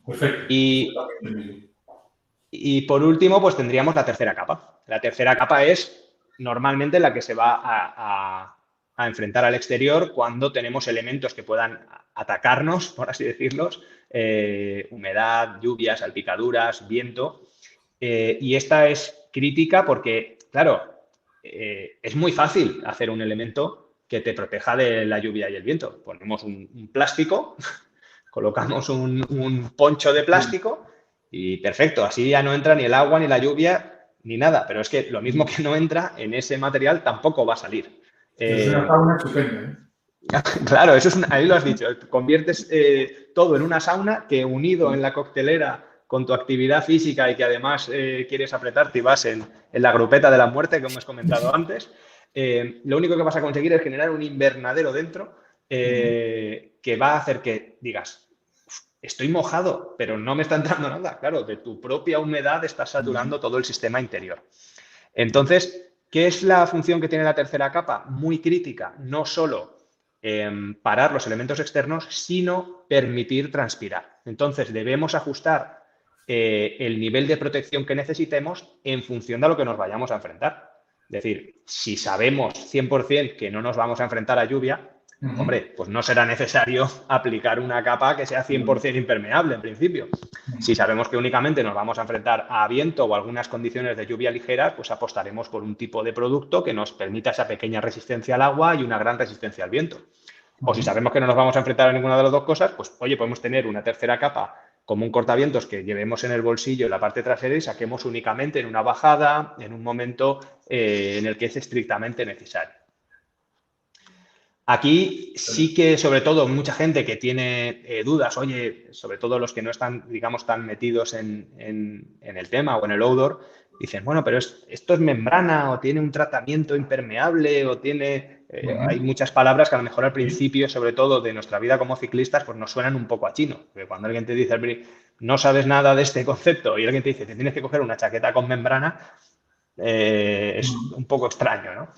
Perfecto. Y por último, pues tendríamos la tercera capa. La tercera capa es normalmente la que se va a enfrentar al exterior cuando tenemos elementos que puedan atacarnos, por así decirlo, humedad, lluvias, salpicaduras, viento. Y esta es crítica porque, claro, es muy fácil hacer un elemento que te proteja de la lluvia y el viento. Ponemos un plástico, colocamos un poncho de plástico y perfecto, así ya no entra ni el agua, ni la lluvia, ni nada. Pero es que lo mismo que no entra en ese material tampoco va a salir. Es una sauna estupenda, Claro, ahí lo has dicho. Conviertes todo en una sauna que, unido en la coctelera con tu actividad física y que además quieres apretarte y vas en la grupeta de la muerte que hemos comentado antes, lo único que vas a conseguir es generar un invernadero dentro que va a hacer que digas, estoy mojado, pero no me está entrando nada. Claro, de tu propia humedad estás saturando todo el sistema interior. Entonces, ¿qué es la función que tiene la tercera capa? Muy crítica, no solo parar los elementos externos, sino permitir transpirar. Entonces, debemos ajustar el nivel de protección que necesitemos en función de lo que nos vayamos a enfrentar. Es decir, si sabemos 100% que no nos vamos a enfrentar a lluvia, hombre, pues no será necesario aplicar una capa que sea 100% impermeable en principio. Si sabemos que únicamente nos vamos a enfrentar a viento o algunas condiciones de lluvia ligeras, pues apostaremos por un tipo de producto que nos permita esa pequeña resistencia al agua y una gran resistencia al viento. O si sabemos que no nos vamos a enfrentar a ninguna de las dos cosas, pues oye, podemos tener una tercera capa como un cortavientos que llevemos en el bolsillo en la parte trasera y saquemos únicamente en una bajada, en un momento en el que es estrictamente necesario. Aquí sí que, sobre todo, mucha gente que tiene dudas, oye, sobre todo los que no están, digamos, tan metidos en el tema o en el outdoor, dicen, bueno, pero esto es membrana o tiene un tratamiento impermeable o tiene... hay muchas palabras que a lo mejor al principio, sobre todo de nuestra vida como ciclistas, pues nos suenan un poco a chino. Porque cuando alguien te dice, no sabes nada de este concepto y alguien te dice, te tienes que coger una chaqueta con membrana, es un poco extraño, ¿no?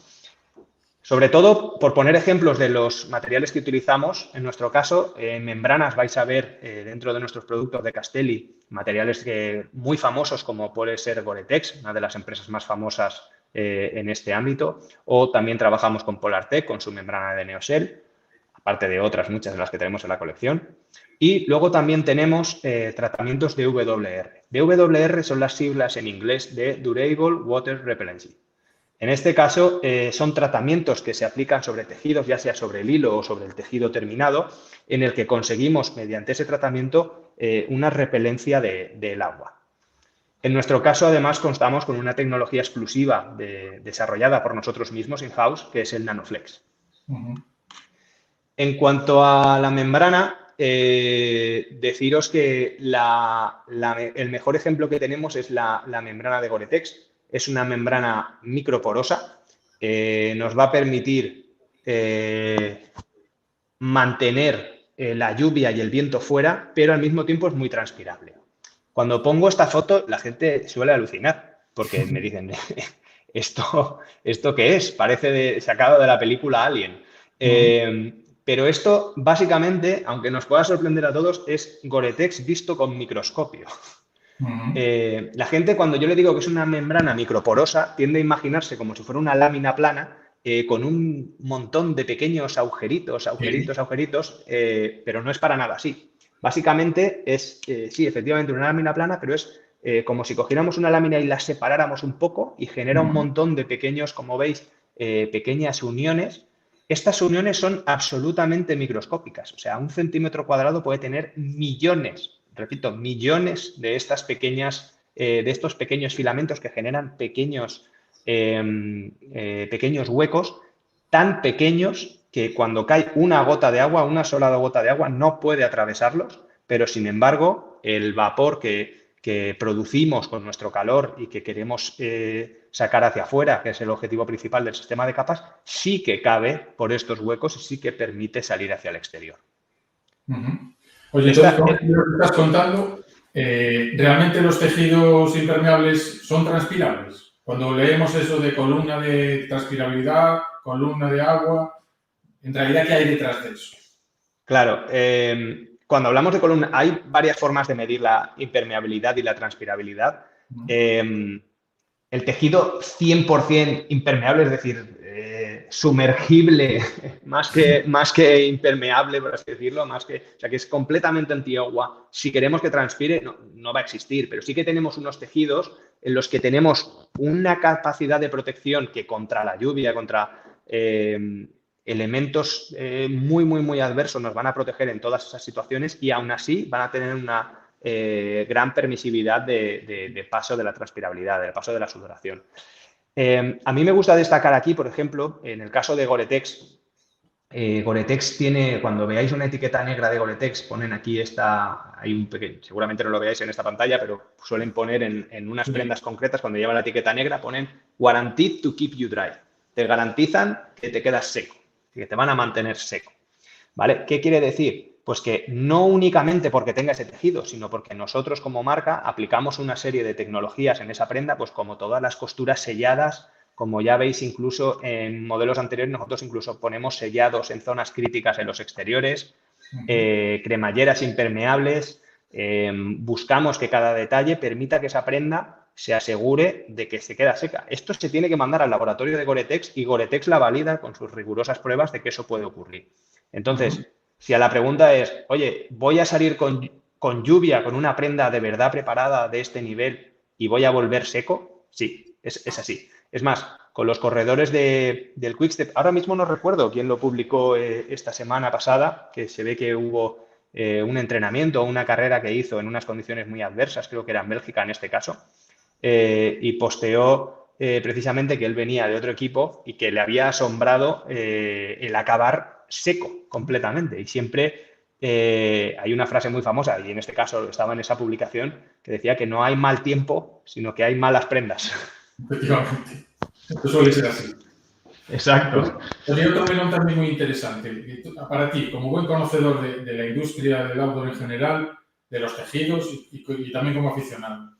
Sobre todo, por poner ejemplos de los materiales que utilizamos, en nuestro caso, en membranas vais a ver dentro de nuestros productos de Castelli materiales muy famosos como puede ser Gore-Tex, una de las empresas más famosas en este ámbito, o también trabajamos con Polartec con su membrana de Neosel, aparte de otras muchas de las que tenemos en la colección. Y luego también tenemos tratamientos de WR. DWR son las siglas en inglés de Durable Water Repellency. En este caso, son tratamientos que se aplican sobre tejidos, ya sea sobre el hilo o sobre el tejido terminado, en el que conseguimos, mediante ese tratamiento, una repelencia del agua. En nuestro caso, además, contamos con una tecnología exclusiva desarrollada por nosotros mismos in-house, que es el NanoFlex. En cuanto a la membrana, deciros que el mejor ejemplo que tenemos es la membrana de Gore-Tex. Es una membrana microporosa, nos va a permitir mantener la lluvia y el viento fuera, pero al mismo tiempo es muy transpirable. Cuando pongo esta foto, la gente suele alucinar, porque me dicen, ¿esto qué es? Parece sacado de la película Alien. Pero esto, básicamente, aunque nos pueda sorprender a todos, es Gore-Tex visto con microscopio. La gente, cuando yo le digo que es una membrana microporosa, tiende a imaginarse como si fuera una lámina plana con un montón de pequeños agujeritos, pero no es para nada así. Básicamente es, sí, efectivamente una lámina plana, pero es como si cogiéramos una lámina y la separáramos un poco y genera un montón de pequeños, como veis, pequeñas uniones. Estas uniones son absolutamente microscópicas, o sea, 1 centímetro cuadrado puede tener millones, repito, millones de estas pequeñas, de estos pequeños filamentos que generan pequeños huecos, tan pequeños que cuando cae una gota de agua, una sola gota de agua, no puede atravesarlos, pero sin embargo, el vapor que producimos con nuestro calor y que queremos sacar hacia afuera, que es el objetivo principal del sistema de capas, sí que cabe por estos huecos y sí que permite salir hacia el exterior. Oye, entonces, con lo que estás contando, ¿realmente los tejidos impermeables son transpirables? Cuando leemos eso de columna de transpirabilidad, columna de agua, ¿en realidad qué hay detrás de eso? Claro, cuando hablamos de columna, hay varias formas de medir la impermeabilidad y la transpirabilidad. El tejido 100% impermeable, es decir, sumergible, más que impermeable, por así decirlo, o sea, que es completamente antiagua. Si queremos que transpire, no va a existir, pero sí que tenemos unos tejidos en los que tenemos una capacidad de protección que contra la lluvia, contra elementos muy, muy, muy adversos nos van a proteger en todas esas situaciones y aún así van a tener una gran permisividad de paso de la transpirabilidad, del paso de la sudoración. A mí me gusta destacar aquí, por ejemplo, en el caso de Gore-Tex. Gore-Tex tiene, cuando veáis una etiqueta negra de Gore-Tex, ponen aquí hay un pequeño, seguramente no lo veáis en esta pantalla, pero suelen poner en unas prendas concretas, cuando llevan la etiqueta negra, ponen Guaranteed to keep you dry. te garantizan que te quedas seco, que te van a mantener seco, ¿vale? ¿Qué quiere decir? Pues que no únicamente porque tenga ese tejido, sino porque nosotros como marca aplicamos una serie de tecnologías en esa prenda, pues como todas las costuras selladas, como ya veis incluso en modelos anteriores, nosotros incluso ponemos sellados en zonas críticas en los exteriores, cremalleras impermeables, buscamos que cada detalle permita que esa prenda se asegure de que se queda seca. Esto se tiene que mandar al laboratorio de Gore-Tex y Gore-Tex la valida con sus rigurosas pruebas de que eso puede ocurrir. Entonces, si a la pregunta es, oye, voy a salir con lluvia, con una prenda de verdad preparada de este nivel y voy a volver seco, sí, es así. Es más, con los corredores del Quickstep, ahora mismo no recuerdo quién lo publicó esta semana pasada, que se ve que hubo un entrenamiento o una carrera que hizo en unas condiciones muy adversas, creo que era en Bélgica en este caso, y posteó precisamente que él venía de otro equipo y que le había asombrado el acabar seco completamente. Y siempre hay una frase muy famosa, y en este caso estaba en esa publicación, que decía que no hay mal tiempo, sino que hay malas prendas. Efectivamente. Esto suele ser así. Exacto. Pues hay otro melón también muy interesante. Para ti, como buen conocedor de la industria del outdoor en general, de los tejidos y también como aficionado,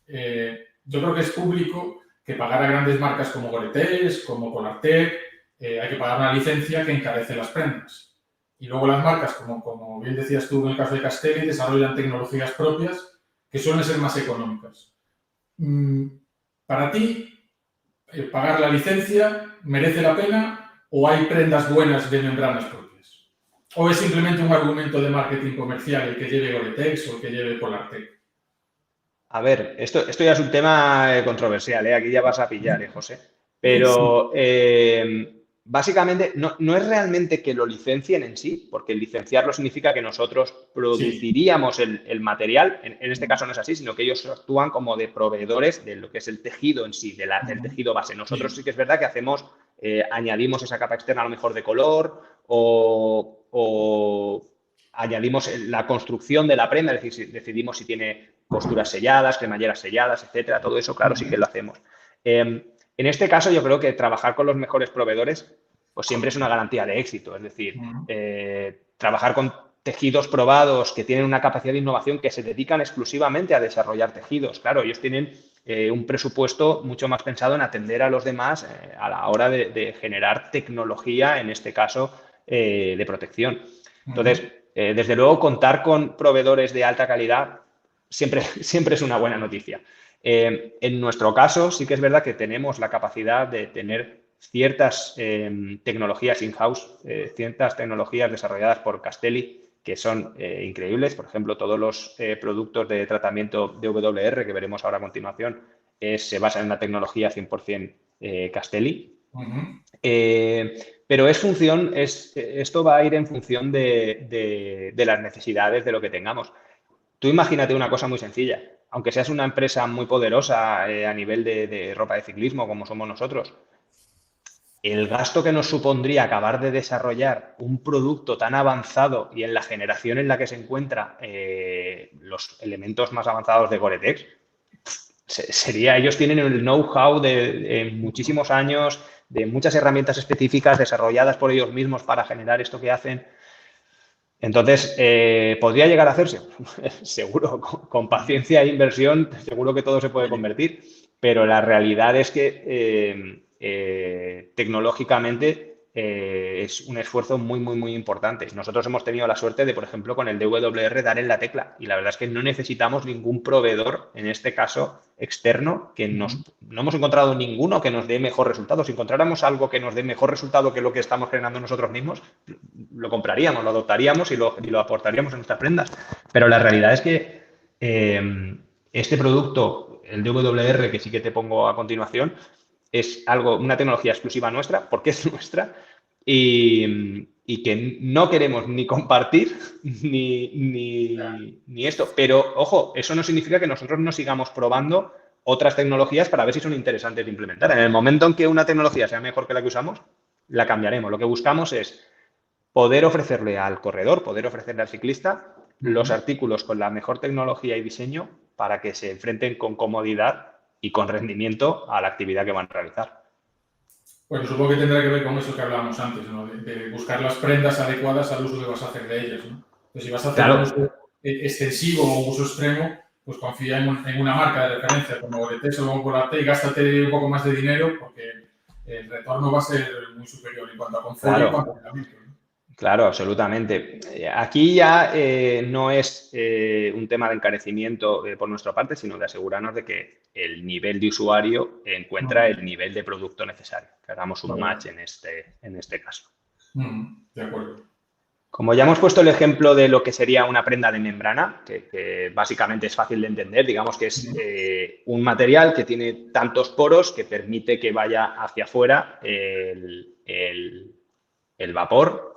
yo creo que es público que pagar a grandes marcas como Gore-Tex, como Polartec, hay que pagar una licencia que encarece las prendas. Y luego las marcas, como bien decías tú en el caso de Castelli, desarrollan tecnologías propias que suelen ser más económicas. Para ti, ¿pagar la licencia merece la pena o hay prendas buenas de membranas propias? ¿O es simplemente un argumento de marketing comercial el que lleve Gore-Tex o el que lleve Polartec? A ver, esto ya es un tema controversial, ¿eh? Aquí ya vas a pillar, José. Pero básicamente no es realmente que lo licencien en sí, porque licenciarlo significa que nosotros produciríamos el material. En este caso no es así, sino que ellos actúan como de proveedores de lo que es el tejido en sí, del tejido base. Nosotros sí que es verdad que hacemos, añadimos esa capa externa a lo mejor de color o añadimos la construcción de la prenda, es decir, decidimos si tiene costuras selladas, cremalleras selladas, etcétera. Todo eso, claro, sí que lo hacemos. En este caso, yo creo que trabajar con los mejores proveedores, pues siempre es una garantía de éxito. Es decir, trabajar con tejidos probados que tienen una capacidad de innovación que se dedican exclusivamente a desarrollar tejidos. Claro, ellos tienen un presupuesto mucho más pensado en atender a los demás a la hora de generar tecnología, en este caso, de protección. Entonces, desde luego, contar con proveedores de alta calidad siempre es una buena noticia. En nuestro caso, sí que es verdad que tenemos la capacidad de tener ciertas tecnologías in-house, ciertas tecnologías desarrolladas por Castelli que son increíbles. Por ejemplo, todos los productos de tratamiento de WR que veremos ahora a continuación se basan en la tecnología 100% Castelli. Pero esto va a ir en función de las necesidades de lo que tengamos. Tú imagínate una cosa muy sencilla. Aunque seas una empresa muy poderosa a nivel de ropa de ciclismo, como somos nosotros, el gasto que nos supondría acabar de desarrollar un producto tan avanzado y en la generación en la que se encuentra los elementos más avanzados de Gore-Tex, ellos tienen el know-how de muchísimos años, de muchas herramientas específicas desarrolladas por ellos mismos para generar esto que hacen. Entonces, ¿podría llegar a hacerse? Seguro, con paciencia e inversión, seguro que todo se puede convertir, pero la realidad es que tecnológicamente es un esfuerzo muy, muy, muy importante. Nosotros hemos tenido la suerte de, por ejemplo, con el DWR dar en la tecla y la verdad es que no necesitamos ningún proveedor, en este caso externo, que no hemos encontrado ninguno que nos dé mejor resultado. Si encontráramos algo que nos dé mejor resultado que lo que estamos generando nosotros mismos, lo compraríamos, lo adoptaríamos y lo aportaríamos en nuestras prendas. Pero la realidad es que este producto, el DWR, que sí que te pongo a continuación, es una tecnología exclusiva nuestra, porque es nuestra, y que no queremos ni compartir ni esto. Pero, ojo, eso no significa que nosotros no sigamos probando otras tecnologías para ver si son interesantes de implementar. En el momento en que una tecnología sea mejor que la que usamos, la cambiaremos. Lo que buscamos es poder ofrecerle al corredor, poder ofrecerle al ciclista los artículos con la mejor tecnología y diseño para que se enfrenten con comodidad y con rendimiento a la actividad que van a realizar. Bueno, supongo que tendrá que ver con eso que hablábamos antes, ¿no? De buscar las prendas adecuadas al uso que vas a hacer de ellas, ¿no? Entonces, si vas a hacer un Claro, uso extensivo o un uso extremo, pues confía en una marca de referencia como Gore-Tex o como Polartec y gástate un poco más de dinero porque el retorno va a ser muy superior en cuanto a confort y en claro. cuanto a rendimiento, ¿no? Claro, absolutamente. Aquí ya no es un tema de encarecimiento por nuestra parte, sino de asegurarnos de que el nivel de usuario encuentra el nivel de producto necesario, que hagamos un Vale. match en este caso. De acuerdo. Como ya hemos puesto el ejemplo de lo que sería una prenda de membrana, que básicamente es fácil de entender, digamos que es un material que tiene tantos poros que permite que vaya hacia afuera el vapor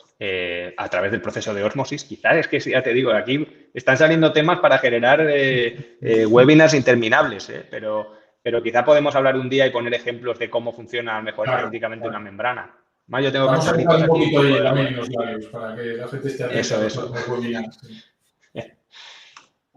a través del proceso de ósmosis. Quizás es que, ya te digo, aquí están saliendo temas para generar webinars interminables, pero quizá podemos hablar un día y poner ejemplos de cómo funciona mejor Claro, energéticamente una claro. membrana. Más yo tengo Vamos a dejar cacharritos un aquí, un poquito poco ahí de también en los laboratorio. labios para que la gente esté atenta a Eso, los eso. próximos webinars. Sí.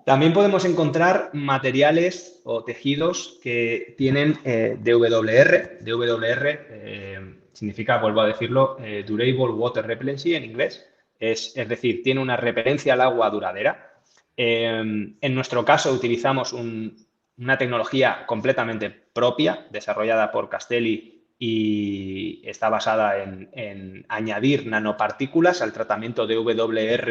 También podemos encontrar materiales o tejidos que tienen DWR. DWR significa, vuelvo a decirlo, Durable Water Repellency en inglés. Es decir, tiene una repelencia al agua duradera. En nuestro caso utilizamos una tecnología completamente propia, desarrollada por Castelli y está basada en añadir nanopartículas al tratamiento de WR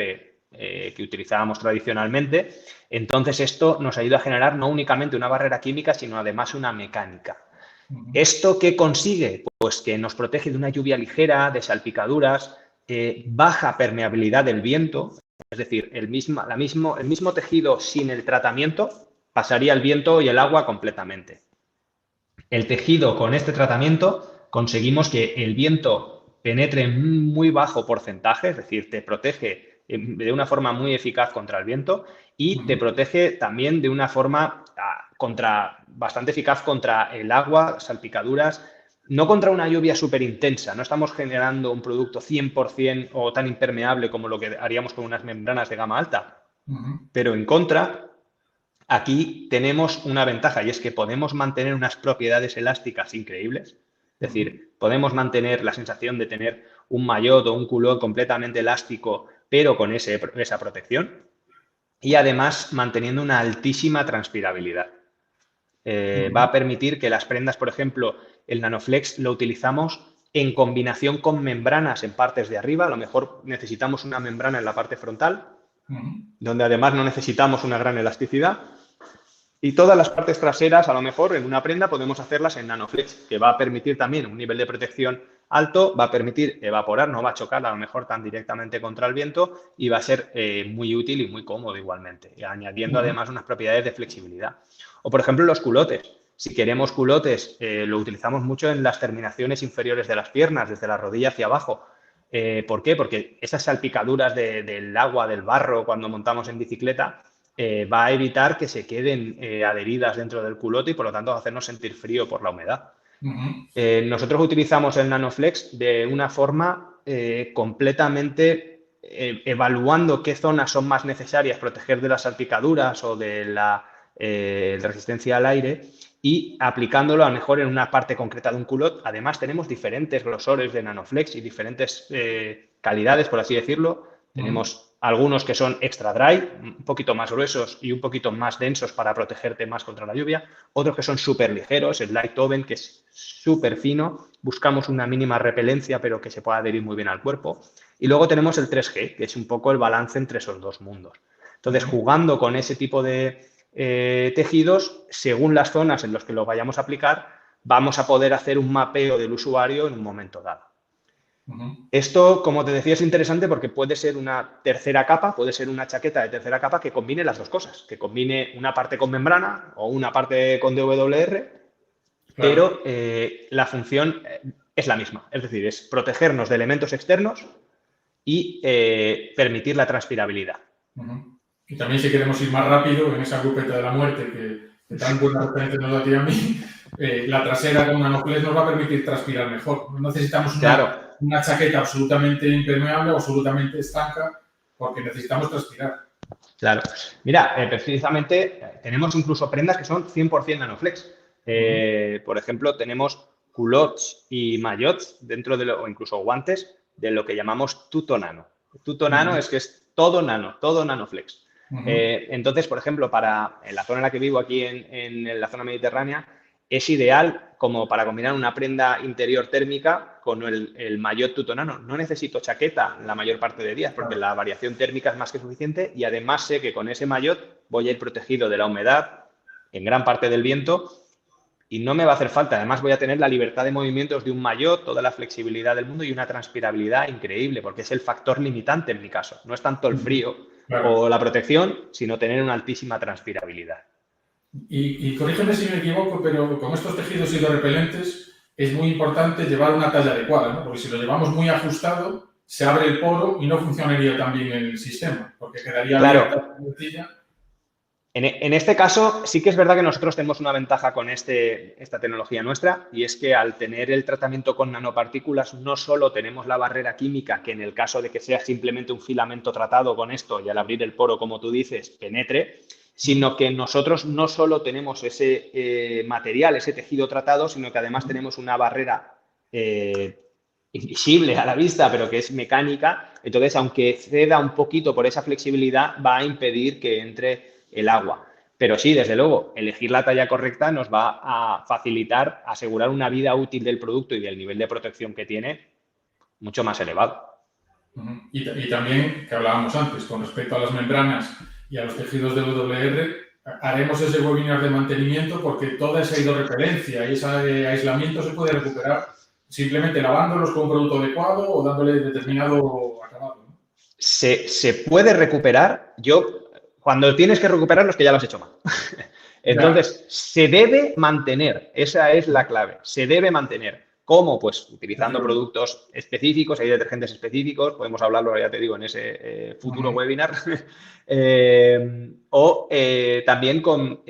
que utilizábamos tradicionalmente. Entonces, esto nos ayuda a generar no únicamente una barrera química, sino además una mecánica. ¿Esto qué consigue? Pues que nos protege de una lluvia ligera, de salpicaduras, baja permeabilidad del viento, es decir, el mismo tejido sin el tratamiento pasaría el viento y el agua completamente. El tejido con este tratamiento conseguimos que el viento penetre en muy bajo porcentaje, es decir, te protege de una forma muy eficaz contra el viento y te protege también de una forma bastante eficaz contra el agua, salpicaduras, no contra una lluvia súper intensa. No estamos generando un producto 100% o tan impermeable como lo que haríamos con unas membranas de gama alta, pero en contra, aquí tenemos una ventaja y es que podemos mantener unas propiedades elásticas increíbles. Es decir, podemos mantener la sensación de tener un maillot o un culot completamente elástico, pero con esa protección. Y además manteniendo una altísima transpirabilidad. Va a permitir que las prendas, por ejemplo, el Nanoflex lo utilizamos en combinación con membranas en partes de arriba. A lo mejor necesitamos una membrana en la parte frontal, donde además no necesitamos una gran elasticidad. Y todas las partes traseras, a lo mejor, en una prenda podemos hacerlas en Nanoflex, que va a permitir también un nivel de protección alto, va a permitir evaporar, no va a chocar a lo mejor tan directamente contra el viento y va a ser muy útil y muy cómodo igualmente, añadiendo además unas propiedades de flexibilidad. O, por ejemplo, los culotes. Si queremos culotes, lo utilizamos mucho en las terminaciones inferiores de las piernas, desde la rodilla hacia abajo. ¿Por qué? Porque esas salpicaduras del agua, del barro, cuando montamos en bicicleta, va a evitar que se queden adheridas dentro del culote y, por lo tanto, hacernos sentir frío por la humedad. Nosotros utilizamos el Nanoflex de una forma completamente evaluando qué zonas son más necesarias proteger de las salpicaduras o de la resistencia al aire y aplicándolo a lo mejor en una parte concreta de un culot. Además, tenemos diferentes grosores de Nanoflex y diferentes calidades, por así decirlo. Tenemos algunos que son extra dry, un poquito más gruesos y un poquito más densos para protegerte más contra la lluvia. Otros que son súper ligeros, el Light Oven, que es súper fino. Buscamos una mínima repelencia, pero que se pueda adherir muy bien al cuerpo. Y luego tenemos el 3G, que es un poco el balance entre esos dos mundos. Entonces, jugando con ese tipo de tejidos, según las zonas en las que lo vayamos a aplicar, vamos a poder hacer un mapeo del usuario en un momento dado. Esto, como te decía, es interesante porque puede ser una tercera capa, puede ser una chaqueta de tercera capa que combine las dos cosas, que combine una parte con membrana o una parte con DWR, pero la función es la misma, es decir, es protegernos de elementos externos y permitir la transpirabilidad. Y también si queremos ir más rápido en esa grupeta de la muerte que tan buena referencia nos da a ti y a mí, la trasera con Nanoflex nos va a permitir transpirar mejor. No necesitamos una chaqueta absolutamente impermeable o absolutamente estanca porque necesitamos transpirar. Claro. Mira, precisamente tenemos incluso prendas que son 100% Nanoflex. Por ejemplo, tenemos culottes y maillots dentro de o incluso guantes de lo que llamamos tuto nano. Tuto nano es que es todo nanoflex. Entonces, por ejemplo, en la zona en la que vivo, aquí en la zona mediterránea, es ideal como para combinar una prenda interior térmica con el maillot tuto nano. No necesito chaqueta la mayor parte de días porque la variación térmica es más que suficiente y además sé que con ese maillot voy a ir protegido de la humedad, en gran parte del viento, y no me va a hacer falta. Además, voy a tener la libertad de movimientos de un maillot, toda la flexibilidad del mundo y una transpirabilidad increíble, porque es el factor limitante en mi caso. No es tanto el frío o la protección, sino tener una altísima transpirabilidad. Y corrígeme si me equivoco, pero con estos tejidos hidrorrepelentes es muy importante llevar una talla adecuada, ¿no? Porque si lo llevamos muy ajustado, se abre el poro y no funcionaría tan bien el sistema, porque quedaría claro. abierta. En este caso, sí que es verdad que nosotros tenemos una ventaja con esta tecnología nuestra, y es que al tener el tratamiento con nanopartículas no solo tenemos la barrera química, que en el caso de que sea simplemente un filamento tratado con esto y al abrir el poro, como tú dices, penetre, sino que nosotros no solo tenemos ese material, ese tejido tratado, sino que además tenemos una barrera invisible a la vista, pero que es mecánica. Entonces, aunque ceda un poquito por esa flexibilidad, va a impedir que entre el agua. Pero sí, desde luego, elegir la talla correcta nos va a facilitar asegurar una vida útil del producto y del nivel de protección que tiene mucho más elevado. Y también, que hablábamos antes, con respecto a las membranas y a los tejidos de WR, haremos ese webinar de mantenimiento porque toda esa hidrorrepelencia y ese aislamiento se puede recuperar simplemente lavándolos con un producto adecuado o dándole determinado acabado, ¿no? Se puede recuperar. Cuando tienes que recuperarlos, que ya lo has hecho mal. Entonces, se debe mantener. Esa es la clave. Se debe mantener. ¿Cómo? Pues utilizando productos específicos, hay detergentes específicos, podemos hablarlo, ya te digo, en ese futuro webinar. También con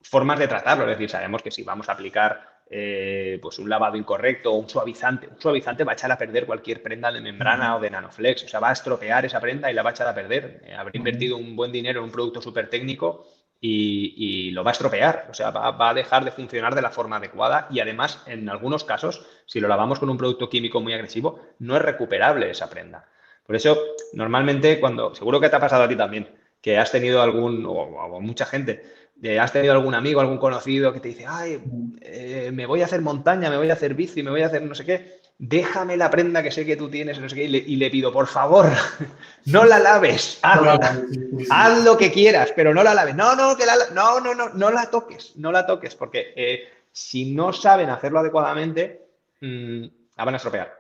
formas de tratarlo. Es decir, sabemos que si vamos a aplicar pues un lavado incorrecto o un suavizante va a echar a perder cualquier prenda de membrana o de nanoflex. O sea, va a estropear esa prenda y la va a echar a perder. Habrá invertido un buen dinero en un producto súper técnico y lo va a estropear. O sea, va a dejar de funcionar de la forma adecuada y además, en algunos casos, si lo lavamos con un producto químico muy agresivo, no es recuperable esa prenda. Por eso, normalmente, seguro que te ha pasado a ti también, que has tenido o mucha gente, has tenido algún amigo, algún conocido que te dice, ay, me voy a hacer montaña, me voy a hacer bici, me voy a hacer no sé qué, déjame la prenda que sé que tú tienes, no sé qué, y le pido, por favor, no la laves, haz lo que quieras, pero no la laves. No la toques, porque si no saben hacerlo adecuadamente, la van a estropear.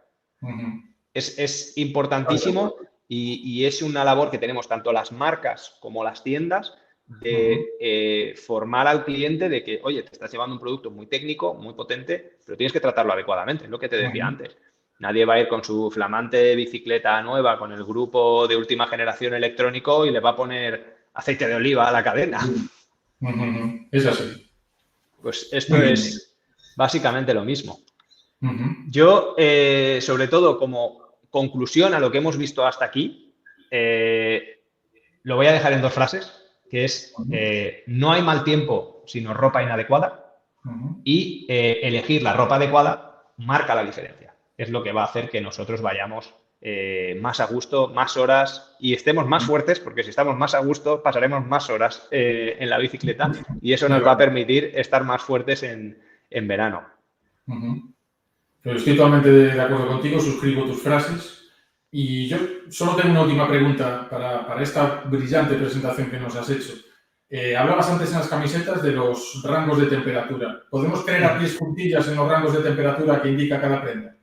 Es importantísimo y es una labor que tenemos tanto las marcas como las tiendas de formar al cliente de que, oye, te estás llevando un producto muy técnico, muy potente, pero tienes que tratarlo adecuadamente, es lo que te decía antes. Nadie va a ir con su flamante bicicleta nueva, con el grupo de última generación electrónico y le va a poner aceite de oliva a la cadena. Es así. Pues esto es básicamente lo mismo. Yo, sobre todo, como conclusión a lo que hemos visto hasta aquí, lo voy a dejar en 2 frases, que es no hay mal tiempo sino ropa inadecuada y elegir la ropa adecuada marca la diferencia. Es lo que va a hacer que nosotros vayamos más a gusto, más horas y estemos más fuertes, porque si estamos más a gusto pasaremos más horas en la bicicleta y eso nos va a permitir estar más fuertes en verano. Pero estoy totalmente de acuerdo contigo, suscribo tus frases. Y yo solo tengo una última pregunta para esta brillante presentación que nos has hecho. Hablabas antes en las camisetas de los rangos de temperatura. ¿Podemos crear 10 puntillas en los rangos de temperatura que indica cada prenda?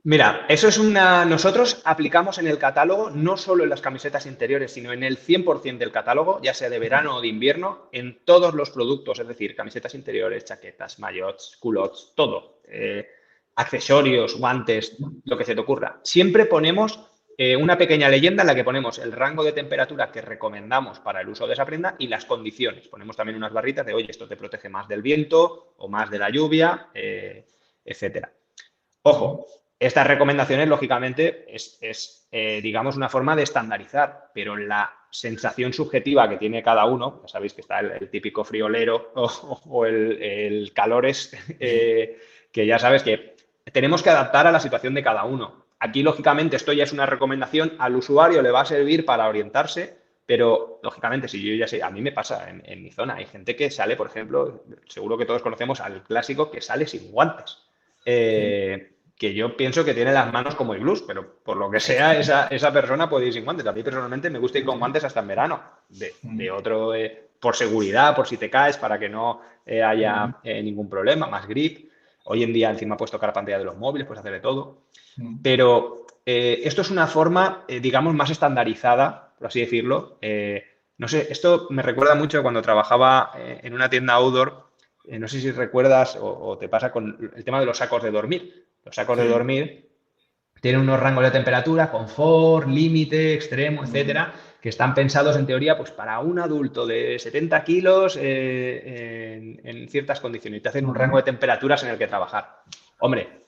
Mira, eso es nosotros aplicamos en el catálogo, no solo en las camisetas interiores, sino en el 100% del catálogo, ya sea de verano o de invierno, en todos los productos, es decir, camisetas interiores, chaquetas, maillots, culottes, todo. Accesorios, guantes, lo que se te ocurra. Siempre ponemos una pequeña leyenda en la que ponemos el rango de temperatura que recomendamos para el uso de esa prenda y las condiciones. Ponemos también unas barritas de, oye, esto te protege más del viento o más de la lluvia, etcétera. Ojo, Estas recomendaciones, lógicamente, digamos, una forma de estandarizar, pero la sensación subjetiva que tiene cada uno, ya sabéis que está el típico friolero o el calores, que ya sabes que tenemos que adaptar a la situación de cada uno. Aquí, lógicamente, esto ya es una recomendación, al usuario le va a servir para orientarse, pero, lógicamente, si yo ya sé, a mí me pasa en mi zona, hay gente que sale, por ejemplo, seguro que todos conocemos al clásico que sale sin guantes. Que yo pienso que tiene las manos como iglús, pero por lo que sea, esa persona puede ir sin guantes. A mí personalmente me gusta ir con guantes hasta en verano, por seguridad, por si te caes, para que no haya ningún problema, más grip. Hoy en día encima puedes tocar la pantalla de los móviles, puedes hacer de todo. Pero esto es una forma, digamos, más estandarizada, por así decirlo. No sé, esto me recuerda mucho cuando trabajaba en una tienda outdoor. No sé si recuerdas o te pasa con el tema de los sacos de dormir. Los sacos de dormir tienen unos rangos de temperatura, confort, límite, extremo, etcétera, que están pensados en teoría pues para un adulto de 70 kilos en ciertas condiciones. Y te hacen un rango de temperaturas en el que trabajar. Hombre,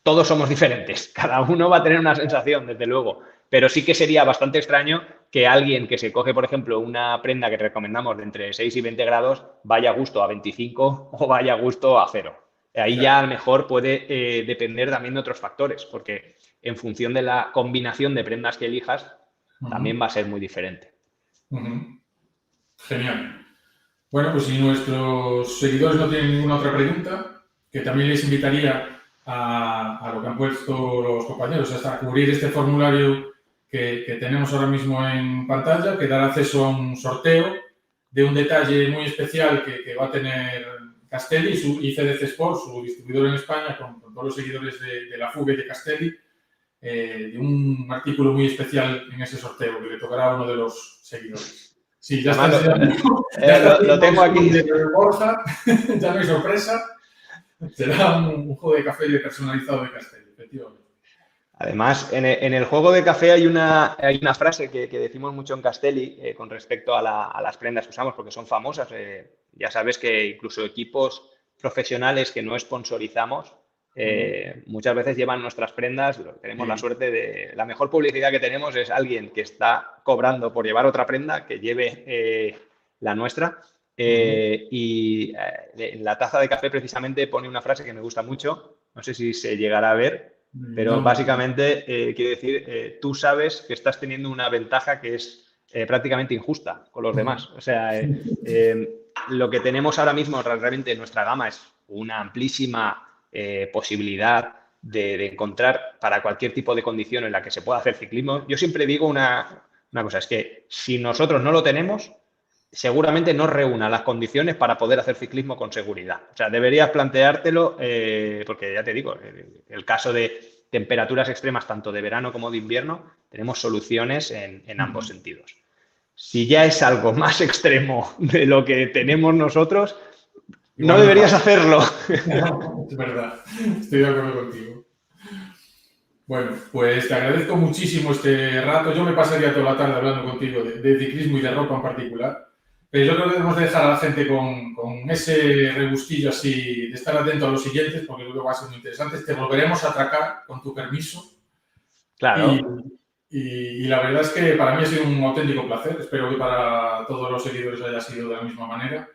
todos somos diferentes. Cada uno va a tener una sensación, desde luego. Pero sí que sería bastante extraño que alguien que se coge, por ejemplo, una prenda que recomendamos de entre 6 y 20 grados vaya a gusto a 25 o vaya a gusto a 0. Ahí ya a lo mejor puede depender también de otros factores, porque en función de la combinación de prendas que elijas, también va a ser muy diferente. Genial. Bueno, pues si nuestros seguidores no tienen ninguna otra pregunta, que también les invitaría a lo que han puesto los compañeros, hasta cubrir este formulario que tenemos ahora mismo en pantalla, que dará acceso a un sorteo de un detalle muy especial que va a tener Castelli y CDC Sport, su distribuidor en España, con todos los seguidores de la FUG y de Castelli, de un artículo muy especial en ese sorteo que le tocará a uno de los seguidores. Sí, ya está. Lo tengo aquí. Borja, ya no hay sorpresa. Será un juego de café personalizado de Castelli, efectivamente. Además, en el juego de café hay una frase que decimos mucho en Castelli con respecto a las prendas que usamos, porque son famosas. Ya sabes que incluso equipos profesionales que no sponsorizamos muchas veces llevan nuestras prendas. Tenemos la suerte de... La mejor publicidad que tenemos es alguien que está cobrando por llevar otra prenda que lleve la nuestra. Y en la taza de café precisamente pone una frase que me gusta mucho. No sé si se llegará a ver. Pero básicamente quiere decir, tú sabes que estás teniendo una ventaja que es prácticamente injusta con los demás. O sea, lo que tenemos ahora mismo realmente en nuestra gama es una amplísima posibilidad de encontrar para cualquier tipo de condición en la que se pueda hacer ciclismo. Yo siempre digo una cosa, es que si nosotros no lo tenemos, seguramente no reúna las condiciones para poder hacer ciclismo con seguridad. O sea, deberías planteártelo porque ya te digo, el caso de temperaturas extremas tanto de verano como de invierno, tenemos soluciones en ambos sentidos. Si ya es algo más extremo de lo que tenemos nosotros, no deberías hacerlo. Es verdad, estoy de acuerdo contigo. Bueno, pues te agradezco muchísimo este rato. Yo me pasaría toda la tarde hablando contigo de ciclismo y de ropa en particular. Pero yo creo que debemos dejar a la gente con ese rebusquillo así, de estar atento a los siguientes, porque creo que va a ser muy interesante. Te volveremos a atracar con tu permiso. Claro. Y la verdad es que para mí ha sido un auténtico placer. Espero que para todos los seguidores haya sido de la misma manera.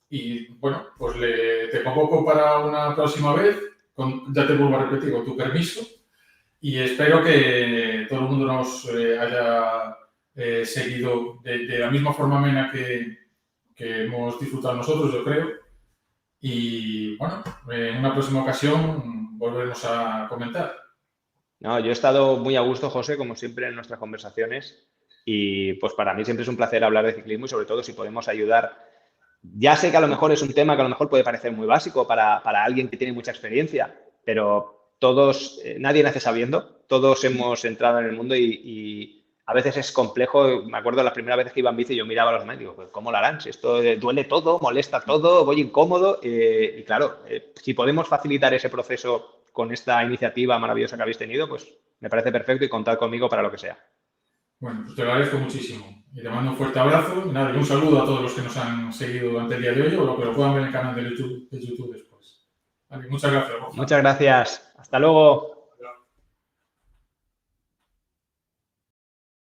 Y bueno, pues te convoco para una próxima vez, ya te vuelvo a repetir, con tu permiso. Y espero que todo el mundo nos haya seguido de la misma forma amena que hemos disfrutado nosotros, yo creo. Y bueno, en una próxima ocasión volveremos a comentar. No, yo he estado muy a gusto, José, como siempre en nuestras conversaciones. Y pues para mí siempre es un placer hablar de ciclismo y sobre todo si podemos ayudar. Ya sé que a lo mejor es un tema que a lo mejor puede parecer muy básico para alguien que tiene mucha experiencia, pero todos, nadie nace sabiendo, todos hemos entrado en el mundo y a veces es complejo. Me acuerdo la primera vez que iba en bici, yo miraba a los demás y digo, pues, ¿cómo lo harán? Si esto duele todo, molesta todo, voy incómodo. Y claro, si podemos facilitar ese proceso con esta iniciativa maravillosa que habéis tenido, pues me parece perfecto y contad conmigo para lo que sea. Bueno, pues te lo agradezco muchísimo. Y te mando un fuerte abrazo. Nada, y un saludo a todos los que nos han seguido durante el día de hoy o lo que lo puedan ver en el canal de YouTube después. Vale, muchas gracias, Borja. Muchas gracias. Hasta luego.